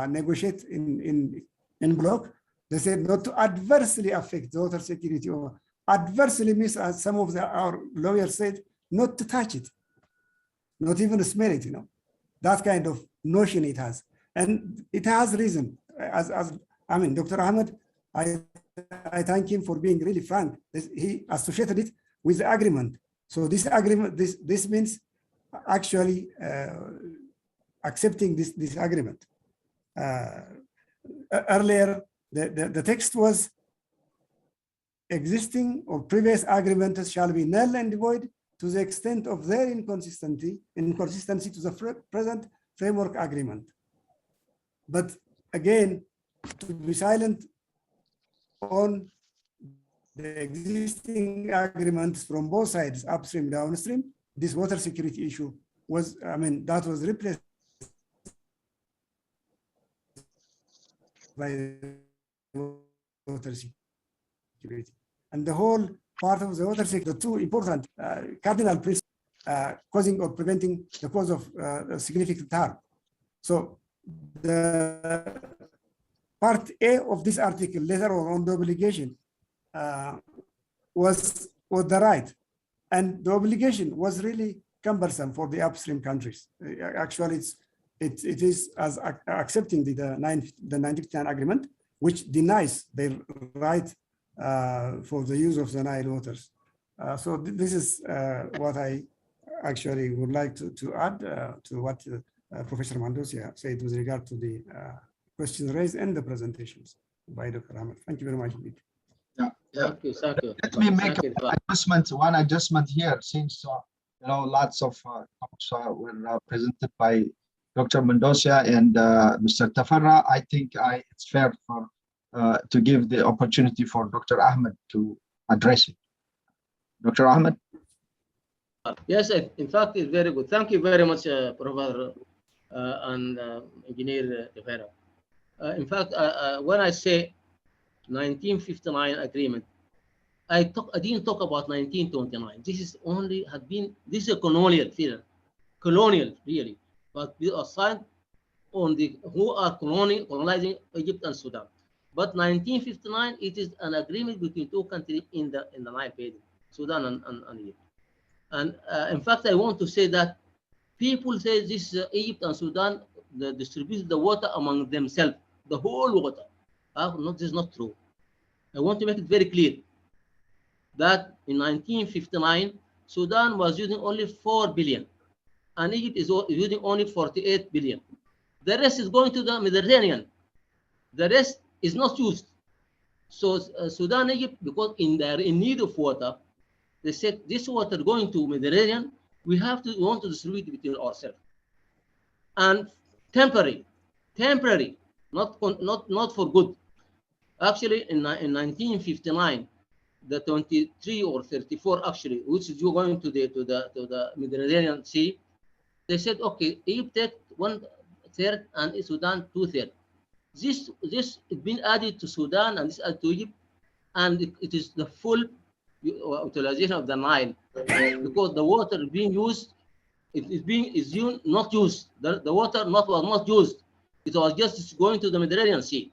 negotiate in block, they said not to adversely affect the water security, or adversely means, as some of our lawyers said, not to touch it, not even smell it, that kind of notion it has. And it has reason. I mean, Dr. Ahmed, I thank him for being really frank. He associated it with the agreement. So this agreement, this means actually accepting this agreement. Earlier, the text was existing or previous agreements shall be null and void to the extent of their inconsistency to the present framework agreement. But again, to be silent on the existing agreements from both sides, upstream, downstream, this water security issue was, I mean, that was replaced by water security. And the whole part of the water security, the two important cardinal principles, causing or preventing the cause of significant harm. So the part A of this article, later on the obligation, was the right. And the obligation was really cumbersome for the upstream countries. Actually, it is as accepting the 1959 agreement, which denies their right for the use of the Nile waters. So this is what I actually would like to add to what Professor Mendoza said with regard to the questions raised in the presentations by Dr. Ahmed. Thank you very much indeed. Yeah. Thank you. Let me make one adjustment here, since you know, lots of talks were presented by Dr. Mendoza and Mr. Tafarra. I think it's fair for to give the opportunity for Dr. Ahmed to address it. Dr. Ahmed? Yes, in fact, it's very good. Thank you very much, Professor and Engineer Tafarra. In fact, when I say 1959 agreement, I didn't talk about 1929. This is this is a colonial feeling, colonial really, but we are signed on the who are colonizing Egypt and Sudan. But 1959, it is an agreement between two countries in the Nile Basin, Sudan and Egypt. And in fact, I want to say that people say this Egypt and Sudan distribute the water among themselves, the whole water. This is not true. I want to make it very clear that in 1959, Sudan was using only 4 billion, and Egypt is using only 48 billion. The rest is going to the Mediterranean. The rest is not used. So Sudan, Egypt, because they are in need of water, they said this water going to Mediterranean, we want to distribute it between ourselves. And temporary, not for good. Actually, in 1959, the 23 or 34 actually, which is going to the Mediterranean Sea, they said, okay, Egypt take 1/3 and Sudan 2/3. This is been added to Sudan and this added to Egypt, and it is the full utilization of the Nile, because the water being used, not used. The water was not used. It was just going to the Mediterranean Sea.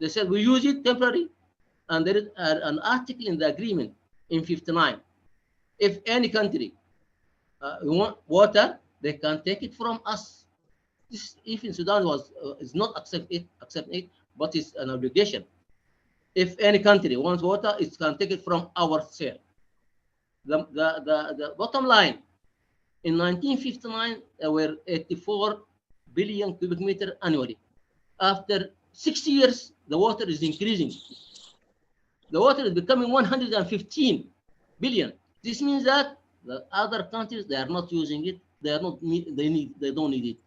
They said we use it temporarily, and there is an article in the agreement in 59. If any country want water, they can take it from us. This, even Sudan is not accepting it, but it's an obligation. If any country wants water, it can take it from our share. The bottom line, in 1959, there were 84 billion cubic meter annually. After 60 years, the water is increasing. The water is becoming 115 billion. This means that the other countries, they are not using it. They don't need it.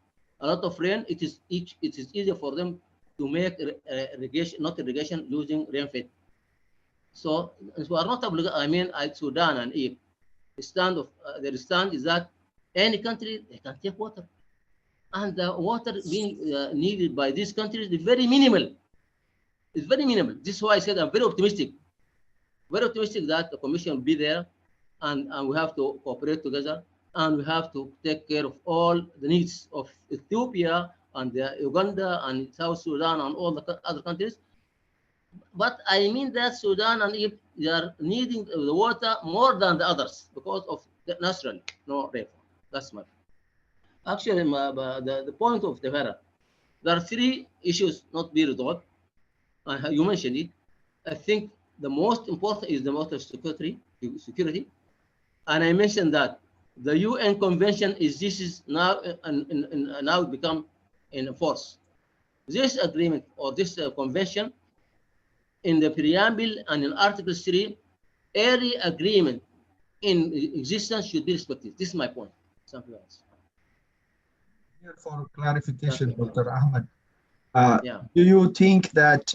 A lot of rain, it is easier for them to make irrigation, using rainfed. So we are not obligated. I mean, Sudan and Egypt, their stand is that any country, they can take water, and the water being needed by these countries is very minimal. It's very minimal. This is why I said I'm very optimistic that the Commission will be there, and we have to cooperate together, and we have to take care of all the needs of Ethiopia and Uganda and South Sudan and all the other countries. But I mean that Sudan and Egypt, they are needing the water more than the others because of the natural no rainfall. That's my. Actually, the point of the matter, there are three issues not be resolved. You mentioned it. I think the most important is the water security. And I mentioned that the UN Convention is now now become in force. This agreement or this convention in the preamble and in Article 3, every agreement in existence should be respected. This is my point. Something else. Here for clarification, Dr. Ahmed, Yeah. do you think that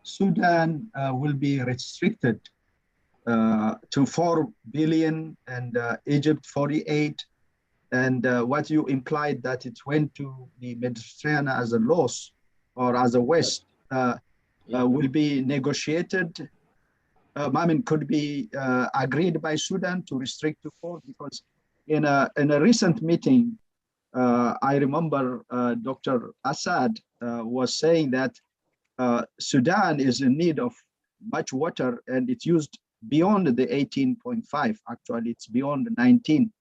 Sudan will be restricted to 4 billion and Egypt 48? And what you implied that it went to the Mediterranean as a loss or as a waste will be negotiated. I mean, could be agreed by Sudan to restrict to 4, because in a recent meeting, I remember Dr. Assad was saying that Sudan is in need of much water, and it's used beyond the 18.5. Actually, it's beyond 19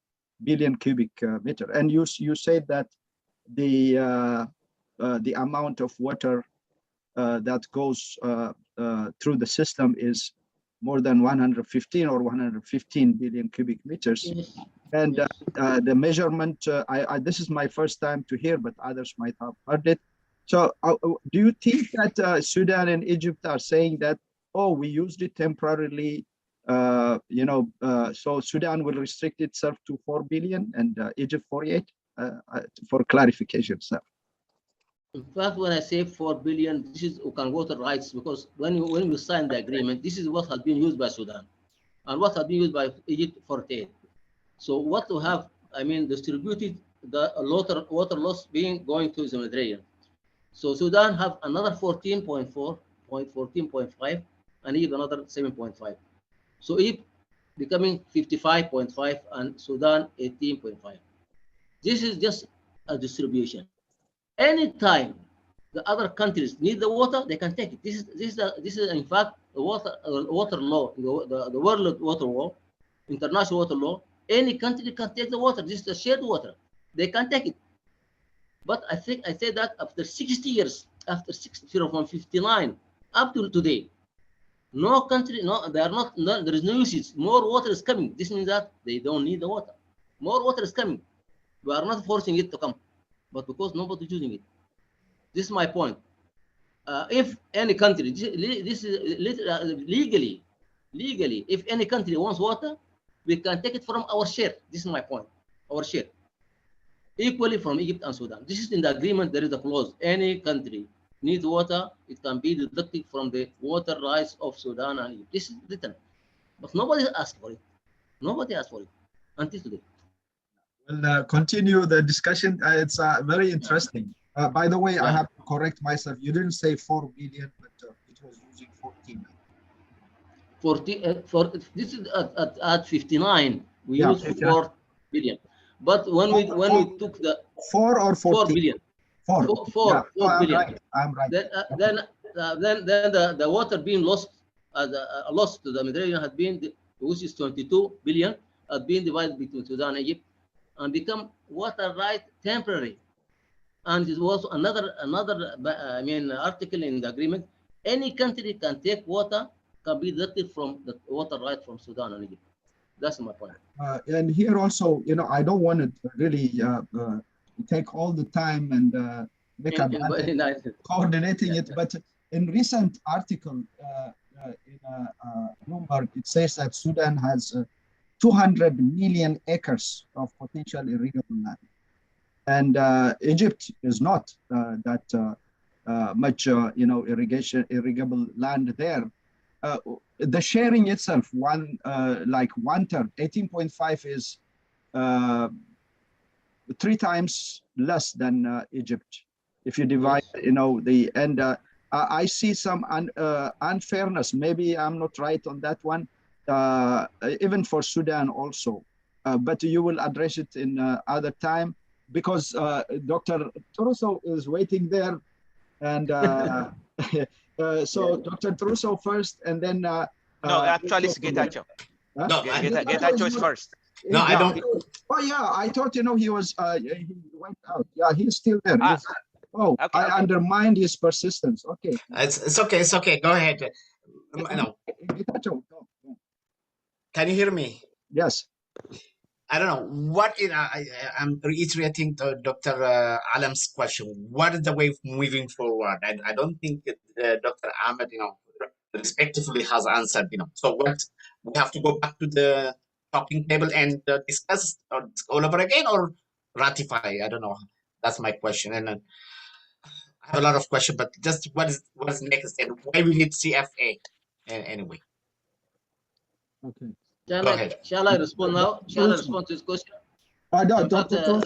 billion cubic meter. And you said that the amount of water that goes through the system is more than 115 or 115 billion cubic meters. Yes. And Yes. the measurement, this is my first time to hear, but others might have heard it. So do you think that Sudan and Egypt are saying that, oh, we used it temporarily, so Sudan will restrict itself to 4 billion and Egypt 48? For clarification, sir. In fact, when I say 4 billion, this is water rights, because when we signed the agreement, this is what has been used by Sudan and what has been used by Egypt for trade. So what to have, I mean, distributed the water loss going to the Mediterranean. So Sudan have another 14.4, 14.5, and Egypt another 7.5. So Egypt becoming 55.5 and Sudan 18.5. This is just a distribution. Anytime the other countries need the water, they can take it. This is in fact the water law, the world water law, international water law. Any country can take the water. This is the shared water. They can take it. But I think I say that after 60 years, after from 59 up to today, no country, there is no usage. More water is coming. This means that they don't need the water. More water is coming. We are not forcing it to come, but because nobody is using it. This is my point. If any country, this is legally, if any country wants water, we can take it from our share. This is my point, our share. Equally from Egypt and Sudan. This is in the agreement, there is a clause. Any country needs water, it can be deducted from the water rights of Sudan and Egypt. This is written. But nobody asked for it. Nobody asked for it until today. We'll continue the discussion. It's very interesting. By the way, I have to correct myself. You didn't say 4 billion, but it was using 14. This is at 59. We use 4 billion. But when we took the 4 or 14? 4 billion. 4 billion. Right. I'm right. Then the water being lost lost to the Mediterranean had been, which is 22 billion, had been divided between Sudan and Egypt and become water right temporary. And it was another article in the agreement. Any country can take water, can be deducted from the water right from Sudan and Egypt. That's my point. And here also, I don't want to really take all the time and make advantage coordinating it. But in recent article in Bloomberg, it says that Sudan has 200 million acres of potential irrigable land. And Egypt is not that much, irrigable land there. The sharing itself, like 1/3, 18.5 is 3 times less than Egypt. If you divide, I see some unfairness. Maybe I'm not right on that one, even for Sudan also. But you will address it in other time, because Dr. Trusso is waiting there. And so Dr. Trusso first, and then... no, actually it's Getachew. No, Getachew is first. No, I don't. Oh yeah, I thought he was. He went out. Yeah, he's still there. Oh, okay, I undermined his persistence. Okay. It's okay. It's okay. Go ahead. No. Can you hear me? Yes. I don't know what I'm reiterating to Dr. Alam's question. What is the way of moving forward? I don't think Dr. Ahmed, respectively has answered. So what we have to go back to the talking table and discuss all over again, or ratify? I don't know. That's my question. And I have a lot of questions, but just what is next and why we need CFA anyway. Okay. Go ahead. Shall I respond now? Shall I respond to his question? No, Dr.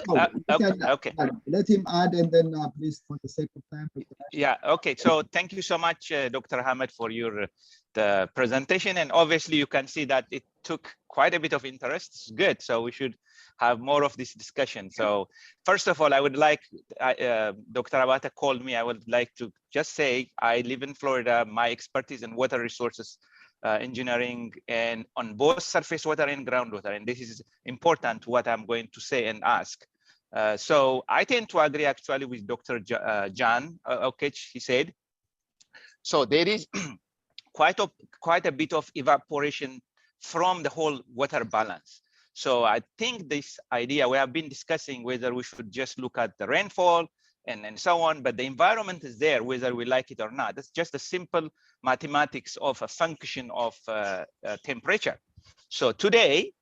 Okay. Let him add, and then please, for the sake of time. Yeah. Okay. So thank you so much, Dr. Ahmed, for your the presentation. And obviously, you can see that it took quite a bit of interest. It's good. So we should have more of this discussion. So first of all, I would like, Dr. Abata called me. I would like to just say, I live in Florida. My expertise in water resources engineering and on both surface water and groundwater. And this is important what I'm going to say and ask. So I tend to agree actually with Dr. John Okech, he said. So there is quite a bit of evaporation from the whole water balance. So I think this idea, we have been discussing whether we should just look at the rainfall and so on, but the environment is there, whether we like it or not. It's just a simple mathematics of a function of temperature. So today,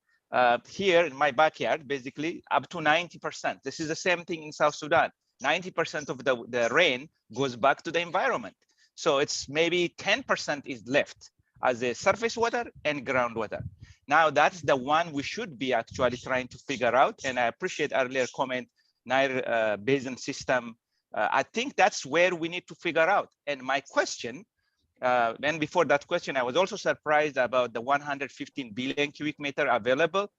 here in my backyard, basically up to 90%. This is the same thing in South Sudan. 90% of the rain goes back to the environment. So it's maybe 10% is left as a surface water and groundwater. Now that's the one we should be actually trying to figure out. And I appreciate earlier comment, Nile Basin system. I think that's where we need to figure out. And my question, and before that question, I was also surprised about the 115 billion cubic meter available.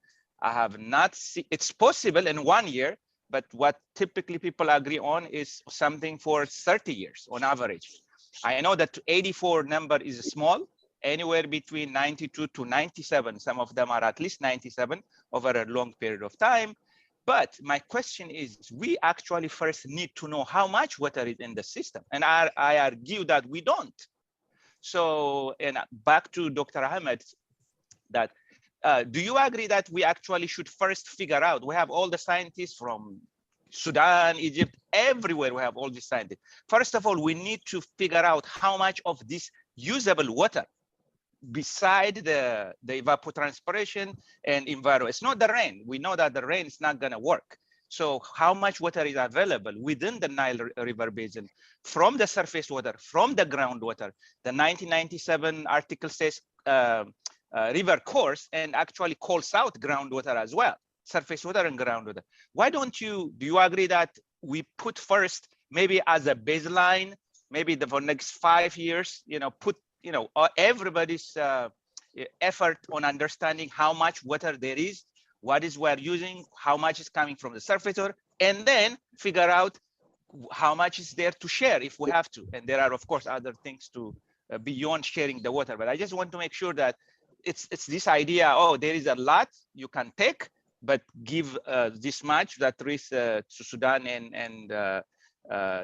I have not seen, it's possible in 1 year, but what typically people agree on is something for 30 years on average. I know that 84 number is small, anywhere between 92 to 97. Some of them are at least 97 over a long period of time. But my question is, we actually first need to know how much water is in the system. And I argue that we don't. So, and back to Dr. Ahmed, that do you agree that we actually should first figure out, we have all the scientists from Sudan, Egypt, everywhere we have all these scientists. First of all, we need to figure out how much of this usable water beside the evapotranspiration and environment. It's not the rain. We know that the rain is not gonna work. So how much water is available within the Nile River Basin from the surface water, from the groundwater? The 1997 article says river course and actually calls out groundwater as well, surface water and groundwater. Why don't you, do you agree that we put first, maybe as a baseline, maybe for next 5 years, put everybody's effort on understanding how much water there is, what is we're using, how much is coming from the surface water, and then figure out how much is there to share if we have to. And there are, of course, other things to beyond sharing the water. But I just want to make sure that it's this idea, oh, there is a lot you can take, but give this much that is to Sudan and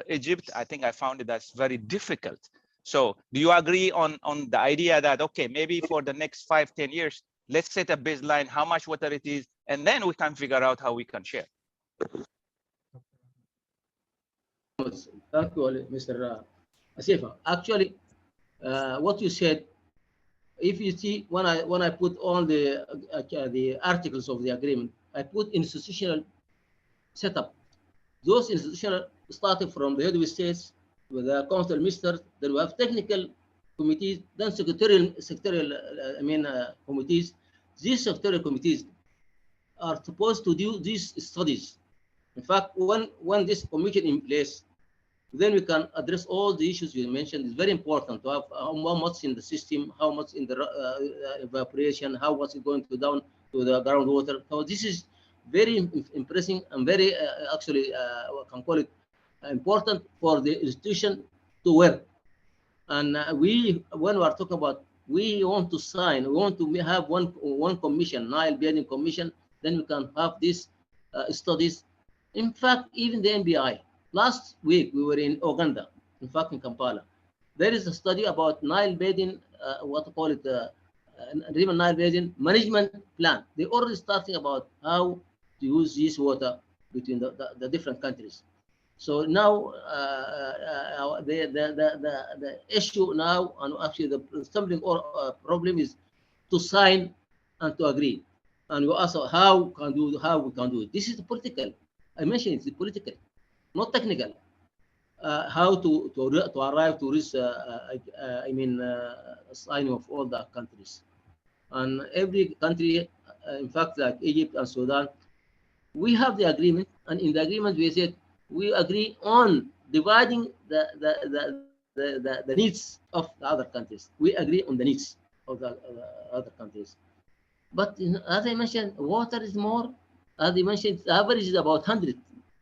Egypt. I think I found it that's very difficult. So do you agree on the idea that, okay, maybe for the next 5-10 years, let's set a baseline, how much water it is, and then we can figure out how we can share. Thank you, Mr. Asifa. Actually, what you said, if you see, when I put all the articles of the agreement, I put institutional setup. Those institutional starting from the head of states with the council ministers, then we have technical committees, then secretarial committees. These secretarial committees are supposed to do these studies. In fact, when this commission in place, then we can address all the issues you mentioned. It's very important to have how much in the system, how much in the evaporation, how much is going to down to the groundwater. So this is very impressive and very actually, I can call it important for the institution to work. And when we are talking about, we want to sign, we want to have one commission, Nile Basin Commission, then we can have these studies. In fact, even the NBI. Last week, we were in Uganda, in fact, in Kampala. There is a study about Nile Basin, what to call it, River Nile Basin management plan. They already starting about how to use this water between the different countries. So now the issue now, and actually the stumbling problem is to sign and to agree. And you ask how we can do it. This is political. I mentioned it's political, not technical. How to arrive to this, signing of all the countries. And every country, in fact, like Egypt and Sudan, we have the agreement, and in the agreement we said we agree on dividing the needs of the other countries. We agree on the needs of the other countries. But as I mentioned, water is more. As I mentioned, the average is about 100,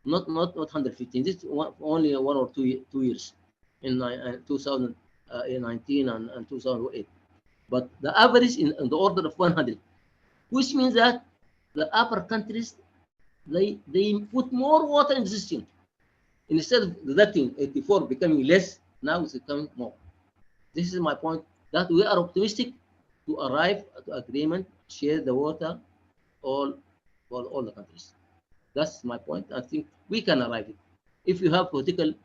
not 115. This is only 1 or 2 years in 2019 and 2008. But the average in the order of 100, which means that the upper countries, they put more water in the system. Instead of deducting 84 becoming less, now it's becoming more. This is my point, that we are optimistic to arrive at agreement, share the water, all the countries. That's my point. I think we can arrive it if you have political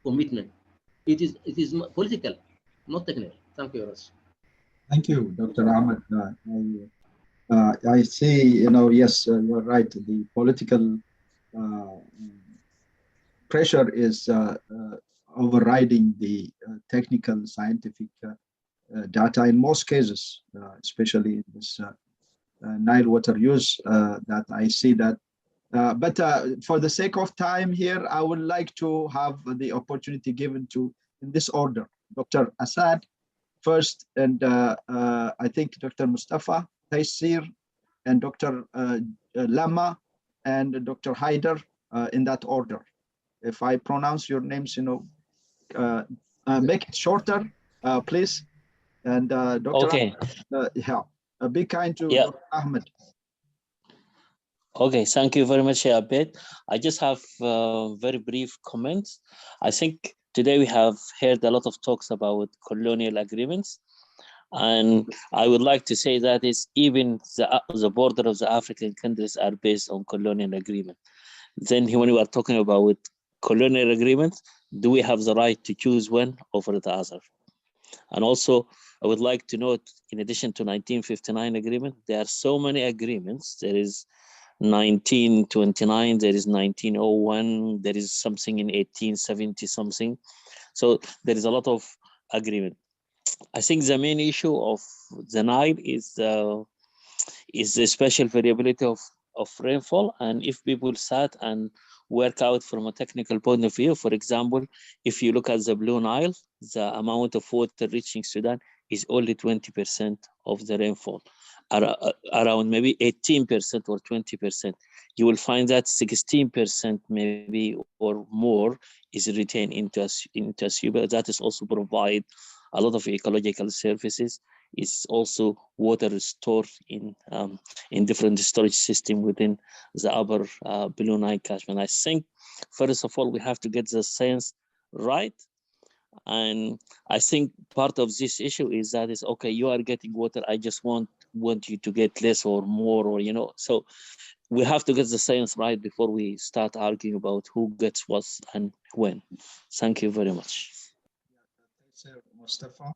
commitment. It is political, not technical. Thank you very much. Thank you, Dr. Ahmed. I see, yes, you're right. The political pressure is overriding the technical, scientific data in most cases, especially in this Nile water use, that I see that. But for the sake of time here, I would like to have the opportunity given to, in this order, Dr. Assad first, and I think Dr. Mustafa, Taysir, and Dr. Lama, and Dr. Haider, in that order. If I pronounce your names, make it shorter, please. And Dr. Okay. Ahmed, be kind to Yeah. Dr. Ahmed. Okay, thank you very much, Abed. I just have very brief comments. I think today we have heard a lot of talks about colonial agreements, and I would like to say that is even the border of the African countries are based on colonial agreement. Then when we are talking about colonial agreements, do we have the right to choose one over the other? And also, I would like to note, in addition to 1959 agreement, there are so many agreements. There is 1929, there is 1901, there is something in 1870 something. So there is a lot of agreement. I think the main issue of the Nile is the special variability of rainfall. And if people sat and work out from a technical point of view, for example, if you look at the Blue Nile, the amount of water reaching Sudan is only 20% of the rainfall. Around maybe 18% or 20%. You will find that 16% maybe or more is retained into Ethiopia. That is also provide a lot of ecological services. It's also water stored in different storage system within the upper Blue Nile catchment. I think first of all we have to get the science right. And I think part of this issue is that is okay, you are getting water, I just want you to get less or more, or so we have to get the science right before we start arguing about who gets what and when. Thank you very much. Mustafa.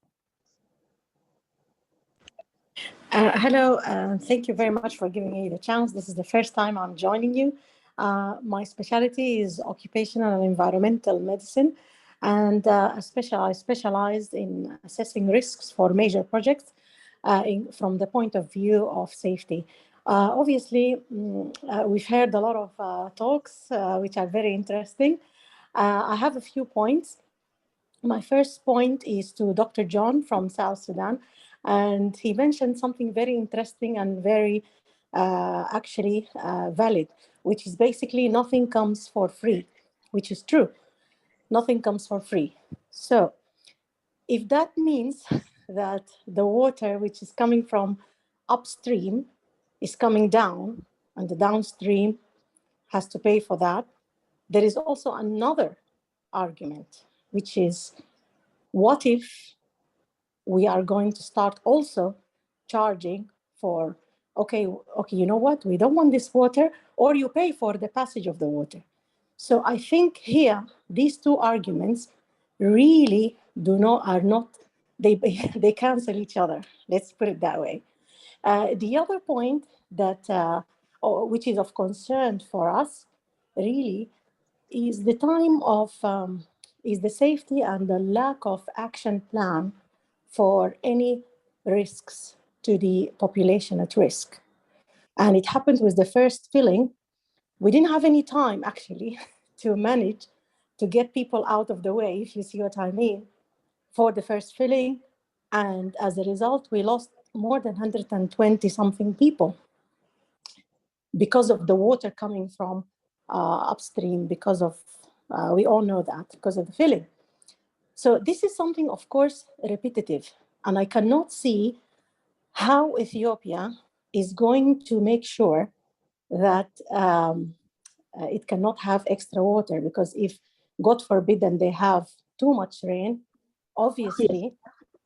Hello, thank you very much for giving me the chance. This is the first time I'm joining you. My specialty is occupational and environmental medicine, and I specialized in assessing risks for major projects from the point of view of safety. Obviously, we've heard a lot of talks, which are very interesting. I have a few points. My first point is to Dr. John from South Sudan, and he mentioned something very interesting and very valid, which is basically nothing comes for free, which is true. Nothing comes for free. So if that means that the water which is coming from upstream is coming down and the downstream has to pay for that. There is also another argument, which is, what if we are going to start also charging for, okay, you know what, we don't want this water, or you pay for the passage of the water. So I think here, these two arguments really are not, they cancel each other. Let's put it that way. The other point that, which is of concern for us, really, is the time of, is the safety and the lack of action plan for any risks to the population at risk. And it happened with the first filling. We didn't have any time, actually, to manage to get people out of the way, if you see what I mean, for the first filling. And as a result, we lost more than 120 something people because of the water coming from upstream, because of, we all know that, because of the filling. So this is something, of course, repetitive. And I cannot see how Ethiopia is going to make sure that it cannot have extra water, because if, God forbid, and they have too much rain, obviously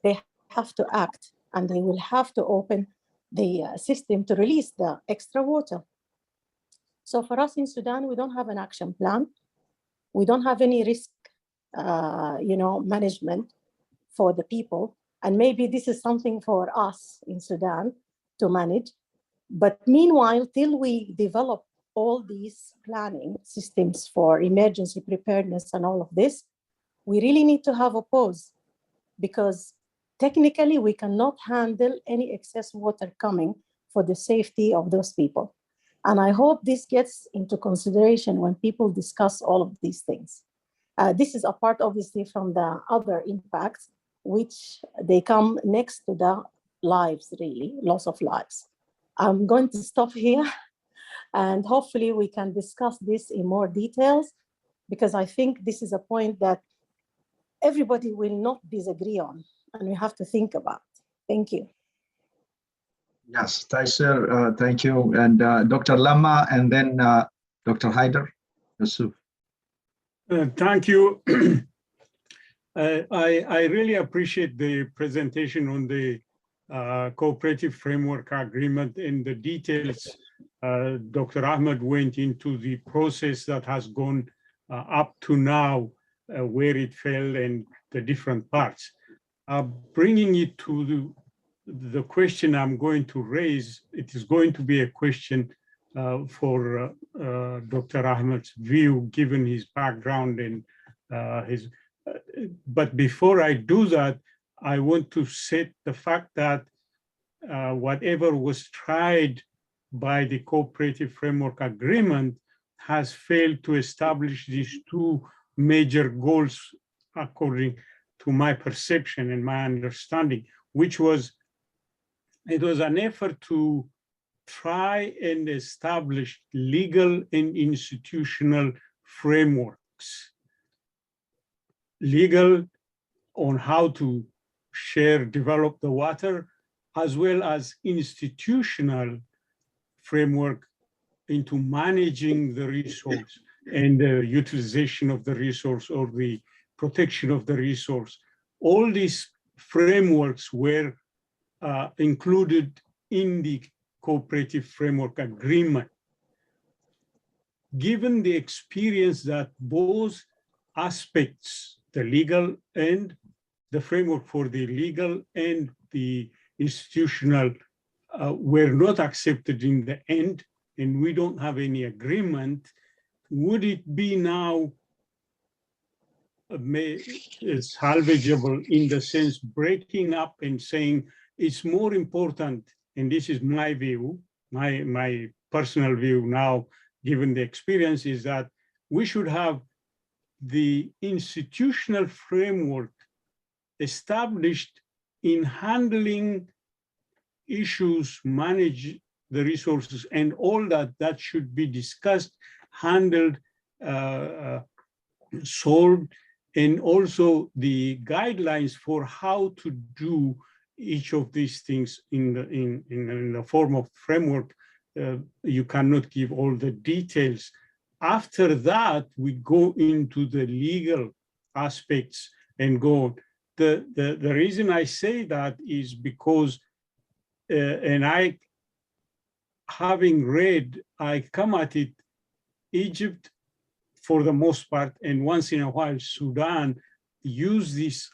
they have to act, and they will have to open the system to release the extra water. So for us in Sudan, we don't have an action plan. We don't have any risk, management for the people. And maybe this is something for us in Sudan to manage. But meanwhile, till we develop all these planning systems for emergency preparedness and all of this, we really need to have a pause, because technically we cannot handle any excess water coming for the safety of those people. And I hope this gets into consideration when people discuss all of these things. This is apart, obviously, from the other impacts, which they come next to the lives, really, loss of lives. I'm going to stop here, and hopefully we can discuss this in more details, because I think this is a point that everybody will not disagree on, and we have to think about. Thank you. Yes, Taisir, thank you. And Dr. Lama, and then Dr. Haider Yusuf. Thank you. I really appreciate the presentation on the cooperative framework agreement and the details. Dr. Ahmed went into the process that has gone up to now, where it fell and the different parts. Bringing it to the question I'm going to raise, it is going to be a question for Dr. Ahmed's view, given his background and his. But before I do that, I want to set the fact that whatever was tried by the cooperative framework agreement has failed to establish these two major goals, according to my perception and my understanding, which was, it was an effort to try and establish legal and institutional frameworks. Legal on how to share, develop the water, as well as institutional framework into managing the resource and the utilization of the resource or the protection of the resource. All these frameworks were included in the cooperative framework agreement. Given the experience that both aspects, the legal and the framework for the legal and the institutional were not accepted in the end, and we don't have any agreement, would it be now salvageable in the sense breaking up and saying it's more important, and this is my view, my personal view now, given the experience, is that we should have the institutional framework established in handling issues, manage the resources, and all that should be discussed, handled, solved, and also the guidelines for how to do each of these things in the form of framework you cannot give all the details. After that, we go into the legal aspects and go on. The reason I say that is because, and I, having read, I come at it, Egypt, for the most part, and once in a while, Sudan, use this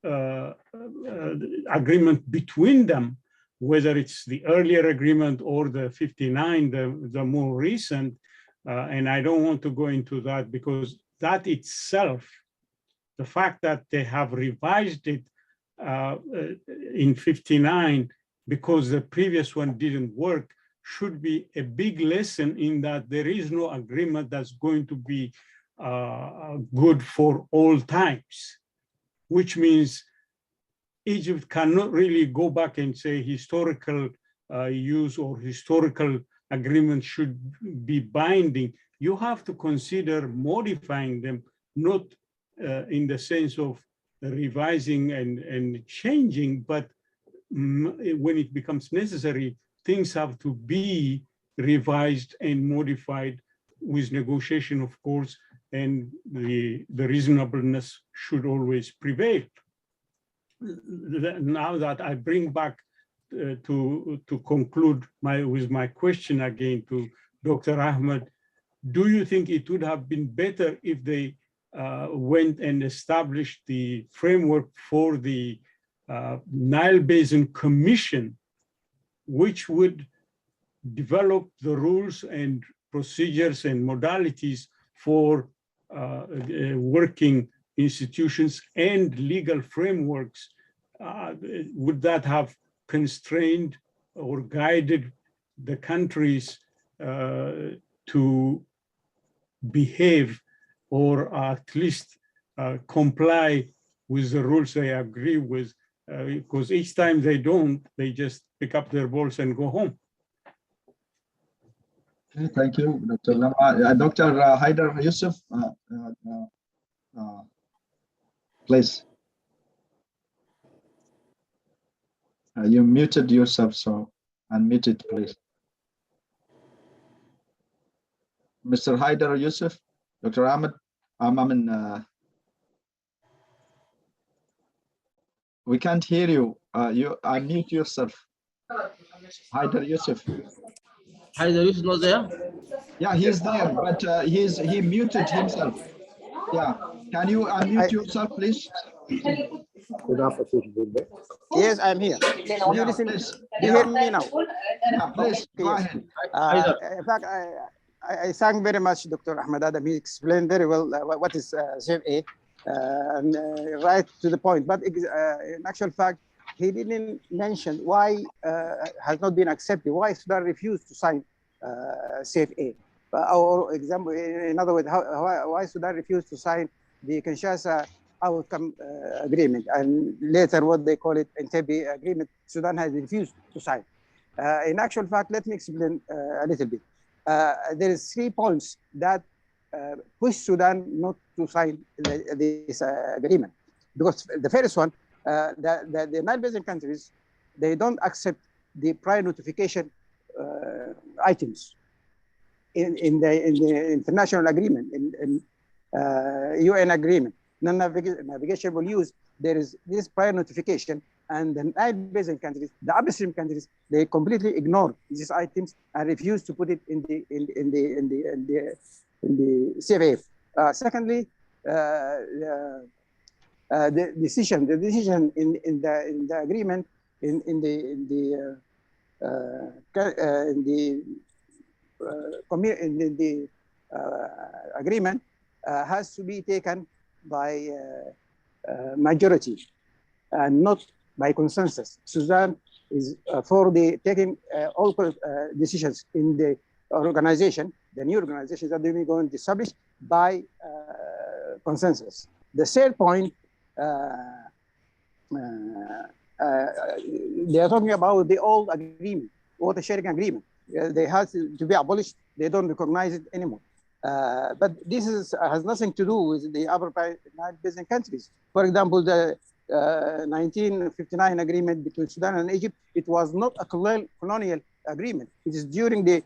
agreement between them, whether it's the earlier agreement or the 59, the more recent, and I don't want to go into that because that itself, the fact that they have revised it in 59 because the previous one didn't work should be a big lesson in that there is no agreement that's going to be good for all times, which means Egypt cannot really go back and say historical use or historical agreement should be binding. You have to consider modifying them, not in the sense of revising and changing, but when it becomes necessary, things have to be revised and modified with negotiation, of course, and the reasonableness should always prevail. Now that I bring back to conclude with my question again to Dr. Ahmed, do you think it would have been better if they went and established the framework for the Nile Basin Commission, which would develop the rules and procedures and modalities for working institutions and legal frameworks? Would that have constrained or guided the countries to behave or at least comply with the rules they agree with? Because each time they don't, they just pick up their balls and go home. Okay, thank you, Dr. Lama. Dr. Haider Yusuf, please. You muted yourself, so unmute it, please. Mr. Haider Yusuf, Dr. Ahmed, we can't hear you. You unmute yourself. Haider Yusuf. Haider Yusuf not there? Yeah, he's there, but he muted himself. Yeah, can you unmute yourself, please? Yes, I'm here. Do you listen? Please. Do you hear me now? Yeah, please, go ahead. In fact, I thank very much Dr. Ahmed Adem. He explained very well what is CFA, and right to the point. But in actual fact, he didn't mention why has not been accepted, why Sudan refused to sign CFA. Or example, in other words, why Sudan refused to sign the Kinshasa outcome agreement, and later what they call it Entebbe agreement, Sudan has refused to sign. In actual fact, let me explain a little bit. There is 3 points that push Sudan not to sign this agreement. Because the first one, the Nile Basin countries, they don't accept the prior notification items in the international agreement, in UN agreement. Non-navigable use, there is this prior notification, and the Nile Basin countries, the upstream countries, they completely ignore these items and refuse to put it in the CFA. Secondly, the decision in the agreement in the agreement has to be taken by majority and not by consensus. Sudan is for the taking all decisions in the organization, the new organizations that they're going to establish by consensus. The third point, they are talking about the old agreement, water sharing agreement. They have to be abolished. They don't recognize it anymore. But this has nothing to do with the other Nile Basin countries. For example, the 1959 agreement between Sudan and Egypt, it was not a colonial agreement. It is during the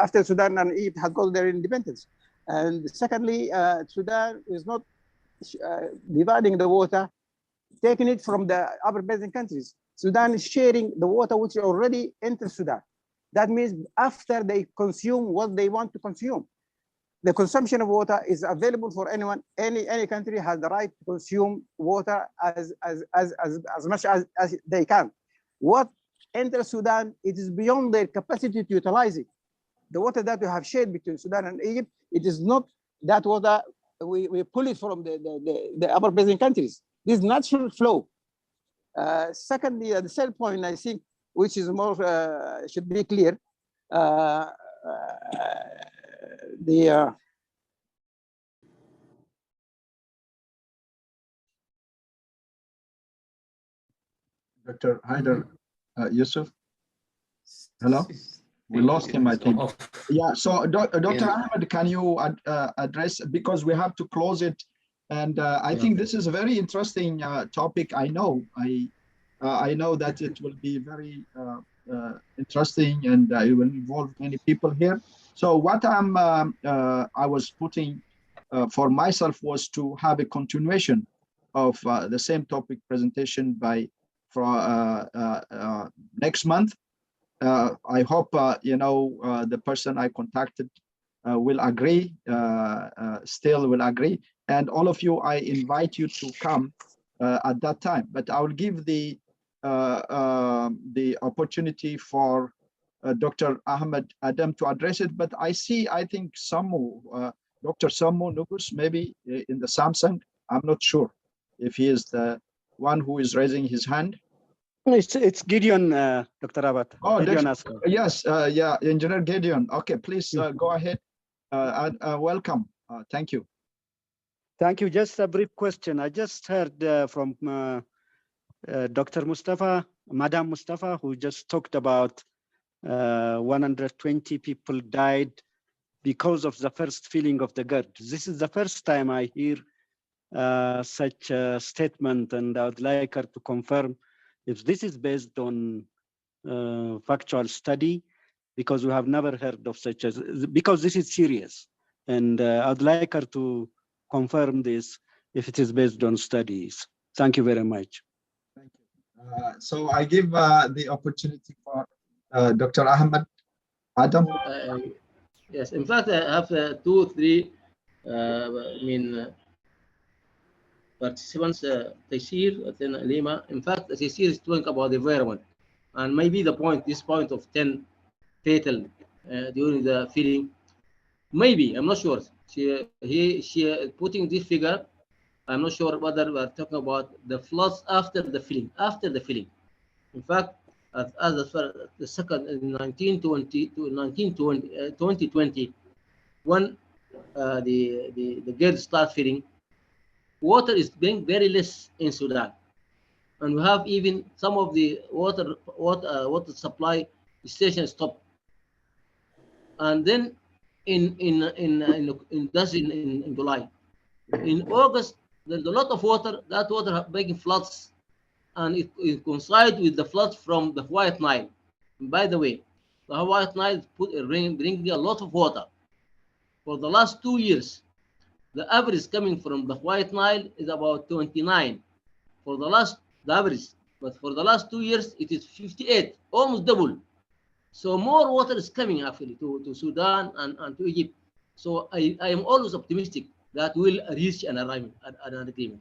after Sudan and Egypt had got their independence. And secondly, Sudan is not dividing the water, taking it from the upper basin countries. Sudan is sharing the water which already entered Sudan. That means after they consume what they want to consume, the consumption of water is available for anyone. Any country has the right to consume water as much as they can. What enters Sudan, it is beyond their capacity to utilize it. The water that we have shared between Sudan and Egypt, it is not that water we pull it from the upper basin countries. This natural flow. Secondly, the third point, I think, which is more should be clear, Dr. Haider Yusuf. Hello? We lost him, I think. Yeah, so Dr. Ahmed, can you address, because we have to close it. And I think this is a very interesting topic. I know that it will be very interesting, and it will involve many people here. So what I was putting for myself was to have a continuation of the same topic presentation for next month. I hope the person I contacted will agree, still will agree, and all of you, I invite you to come at that time. But I will give the opportunity for Dr. Ahmed Adem to address it. But I think Sammu, Dr. Sammu Nugus, maybe in the Samsung. I'm not sure if he is the one who is raising his hand. It's Gideon, Dr. Abad. Oh, Gideon yes, yeah, Engineer Gideon. Okay, please go ahead and welcome. Thank you. Thank you. Just a brief question. I just heard from Dr. Mustafa, Madam Mustafa, who just talked about 120 people died because of the first filling of the GERD. This is the first time I hear such a statement, and I would like her to confirm if this is based on factual study, because we have never heard of such as, because this is serious. And I'd like her to confirm this if it is based on studies. Thank you very much. Thank you. So I give the opportunity for Dr. Ahmed Adem. Yes, in fact, I have 2 or 3 participants, Taysir, then Lima. In fact, Taysir is talking about the environment, and maybe this point of 10 fatal during the filling. Maybe, I'm not sure. She putting this figure. I'm not sure whether we are talking about the floods after the filling. After the filling, in fact, as the second in 2020, when the GERD start filling, water is being very less in Sudan, and we have even some of the water supply stations stopped. And then in July, in August, there's a lot of water. That water making floods, and it coincides with the floods from the White Nile. And by the way, the White Nile bringing a lot of water. For the last 2 years, the average coming from the White Nile is about 29 for the average, but for the last 2 years it is 58, almost double. So more water is coming actually to Sudan and to Egypt. So I am always optimistic that we'll reach an agreement.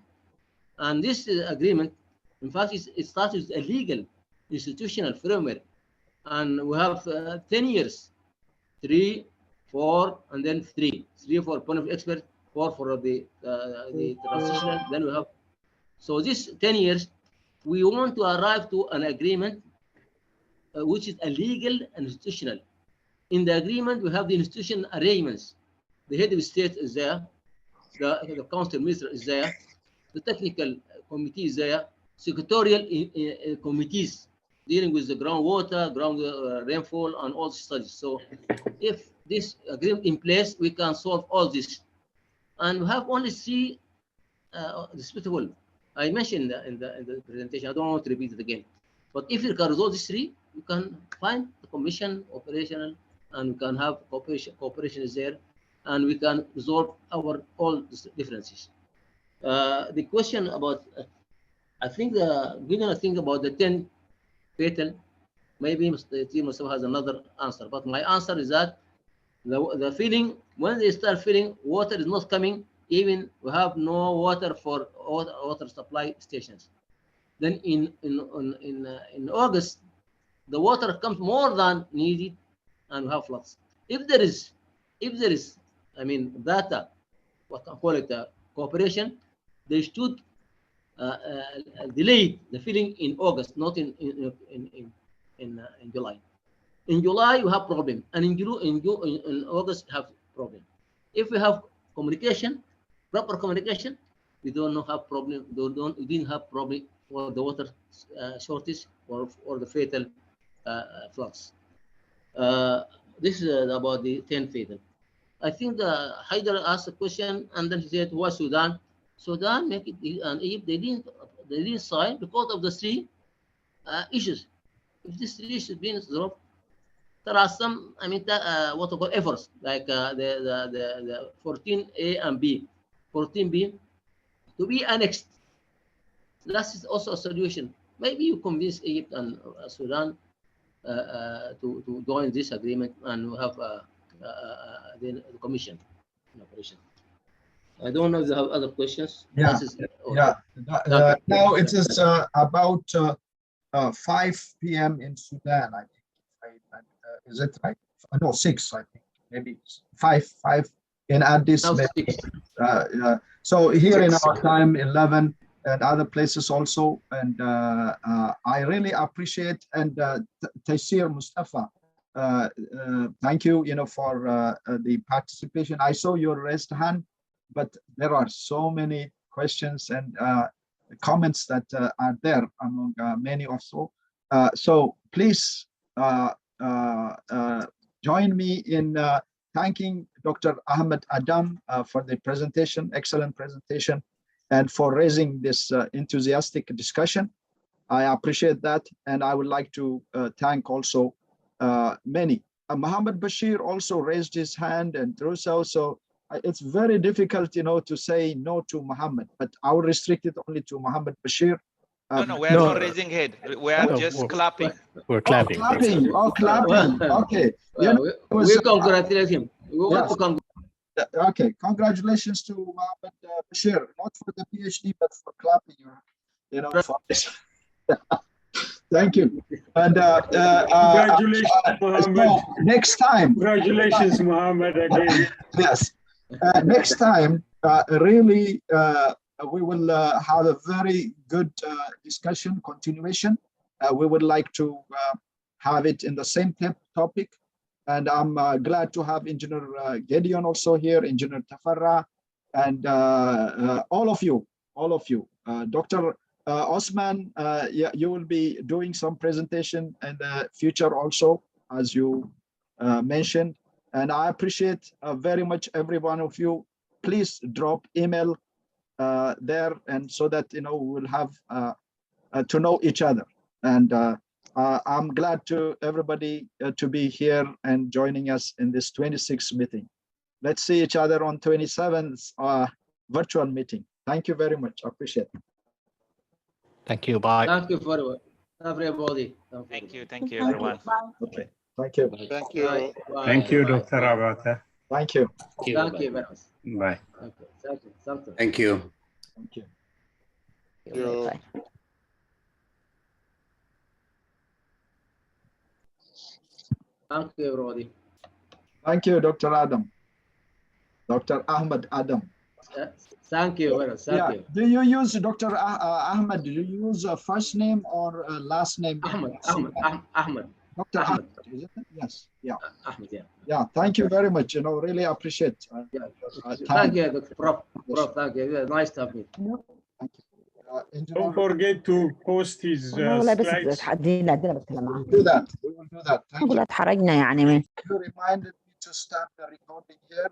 And this agreement, in fact, it started as a legal institutional framework, and we have 10 years, 3, 4, and then 3 for point of expert, 4 for the transitional. Then we have, so this 10 years, we want to arrive to an agreement which is a legal and institutional. In the agreement, we have the institutional arrangements. The head of state is there, the council minister is there, the technical committee is there, secretarial committees dealing with the groundwater, rainfall, and all the studies. So if this agreement in place, we can solve all this. And we have only 3 disputable. I mentioned in the presentation, I don't want to repeat it again. But if you can resolve these 3, you can find the commission operational, and we can have cooperation is there, and we can resolve our all differences. The question about, I think we're gonna think about the 10 fatal. Maybe the team Mustafa has another answer, but my answer is that the feeling, when they start feeling water is not coming, even we have no water for water supply stations. Then in August, the water comes more than needed, and we have floods. If there is, I mean, data, what I call it, cooperation, they should delay the filling in August, not in July. In July, you have problem, and in August, you have problem. If we have communication, proper communication, we don't have problem. We didn't have problem for the water shortage or the fatal floods. This is about the 10 fatal. I think Haider asked a question, and then he said, "Why Sudan?" Sudan make it, and Egypt they didn't sign because of the three issues. If these three issues being resolved, there are some, I mean, what we call efforts, like the 14A and B, 14B to be annexed. That is also a solution. Maybe you convince Egypt and Sudan to join this agreement, and we have the commission in operation. I don't know if you have other questions. Yeah, now it is about 5 p.m. in Sudan, I think. Is it right? No, 6, I think. Maybe 5 in Addis. So here in our time, 11, and other places also. And I really appreciate, and Taysir Mustafa, thank you, for the participation. I saw your raised hand, but there are so many questions and comments that are there among many also. So please join me in thanking Dr. Ahmed Adem for the presentation, excellent presentation, and for raising this enthusiastic discussion. I appreciate that, and I would like to thank also many. Mohammed Bashir also raised his hand, and Drusa, so it's very difficult, to say no to Mohammed, but I will restrict it only to Mohammed Bashir. No, we are not raising head. We are just clapping. We're clapping. Clapping. Okay. We congratulate him. We want to congratulate. Okay, congratulations to Mohammed Bashir, not for the PhD, but for clapping for this. Thank you. And congratulations, Mohammed. Next time. Congratulations, Mohammed, again. Yes. Next time, really, we will have a very good discussion, continuation. We would like to have it in the same topic. And I'm glad to have Engineer Gideon also here, Engineer Tafarra, and all of you. Dr. Osman, you will be doing some presentation in the future also, as you mentioned. And I appreciate very much every one of you. Please drop email there, and so that we will have to know each other. And I'm glad to everybody to be here and joining us in this 26th meeting. Let's see each other on 27th virtual meeting. Thank you very much. I appreciate it. Thank you. Bye. Thank you for everybody. Thank you, everyone. Okay. Thank you. Thank you. Bye. Thank you, Dr. Abata. Thank you. Thank you very much. Bye. Thank you. Thank you. Bye. Thank you, everybody. Thank you, Dr. Adem. Dr. Ahmed Adem. Thank you very much. Thank you. Do you use Dr. Ahmed? Do you use a first name or a last name? Ahmed. Dr. Ahmed. Is it? Yes. Yeah. Ahmed. Yeah. Yeah. Thank you very much. Really appreciate. Thank you, Dr. Prof. Thank you. Nice to have you. Thank you. Don't forget to post his slides. عدينا بتكلم معاه. Do that. We will do that. Thank you. اتحرجنا يعني. You reminded me to start the recording here.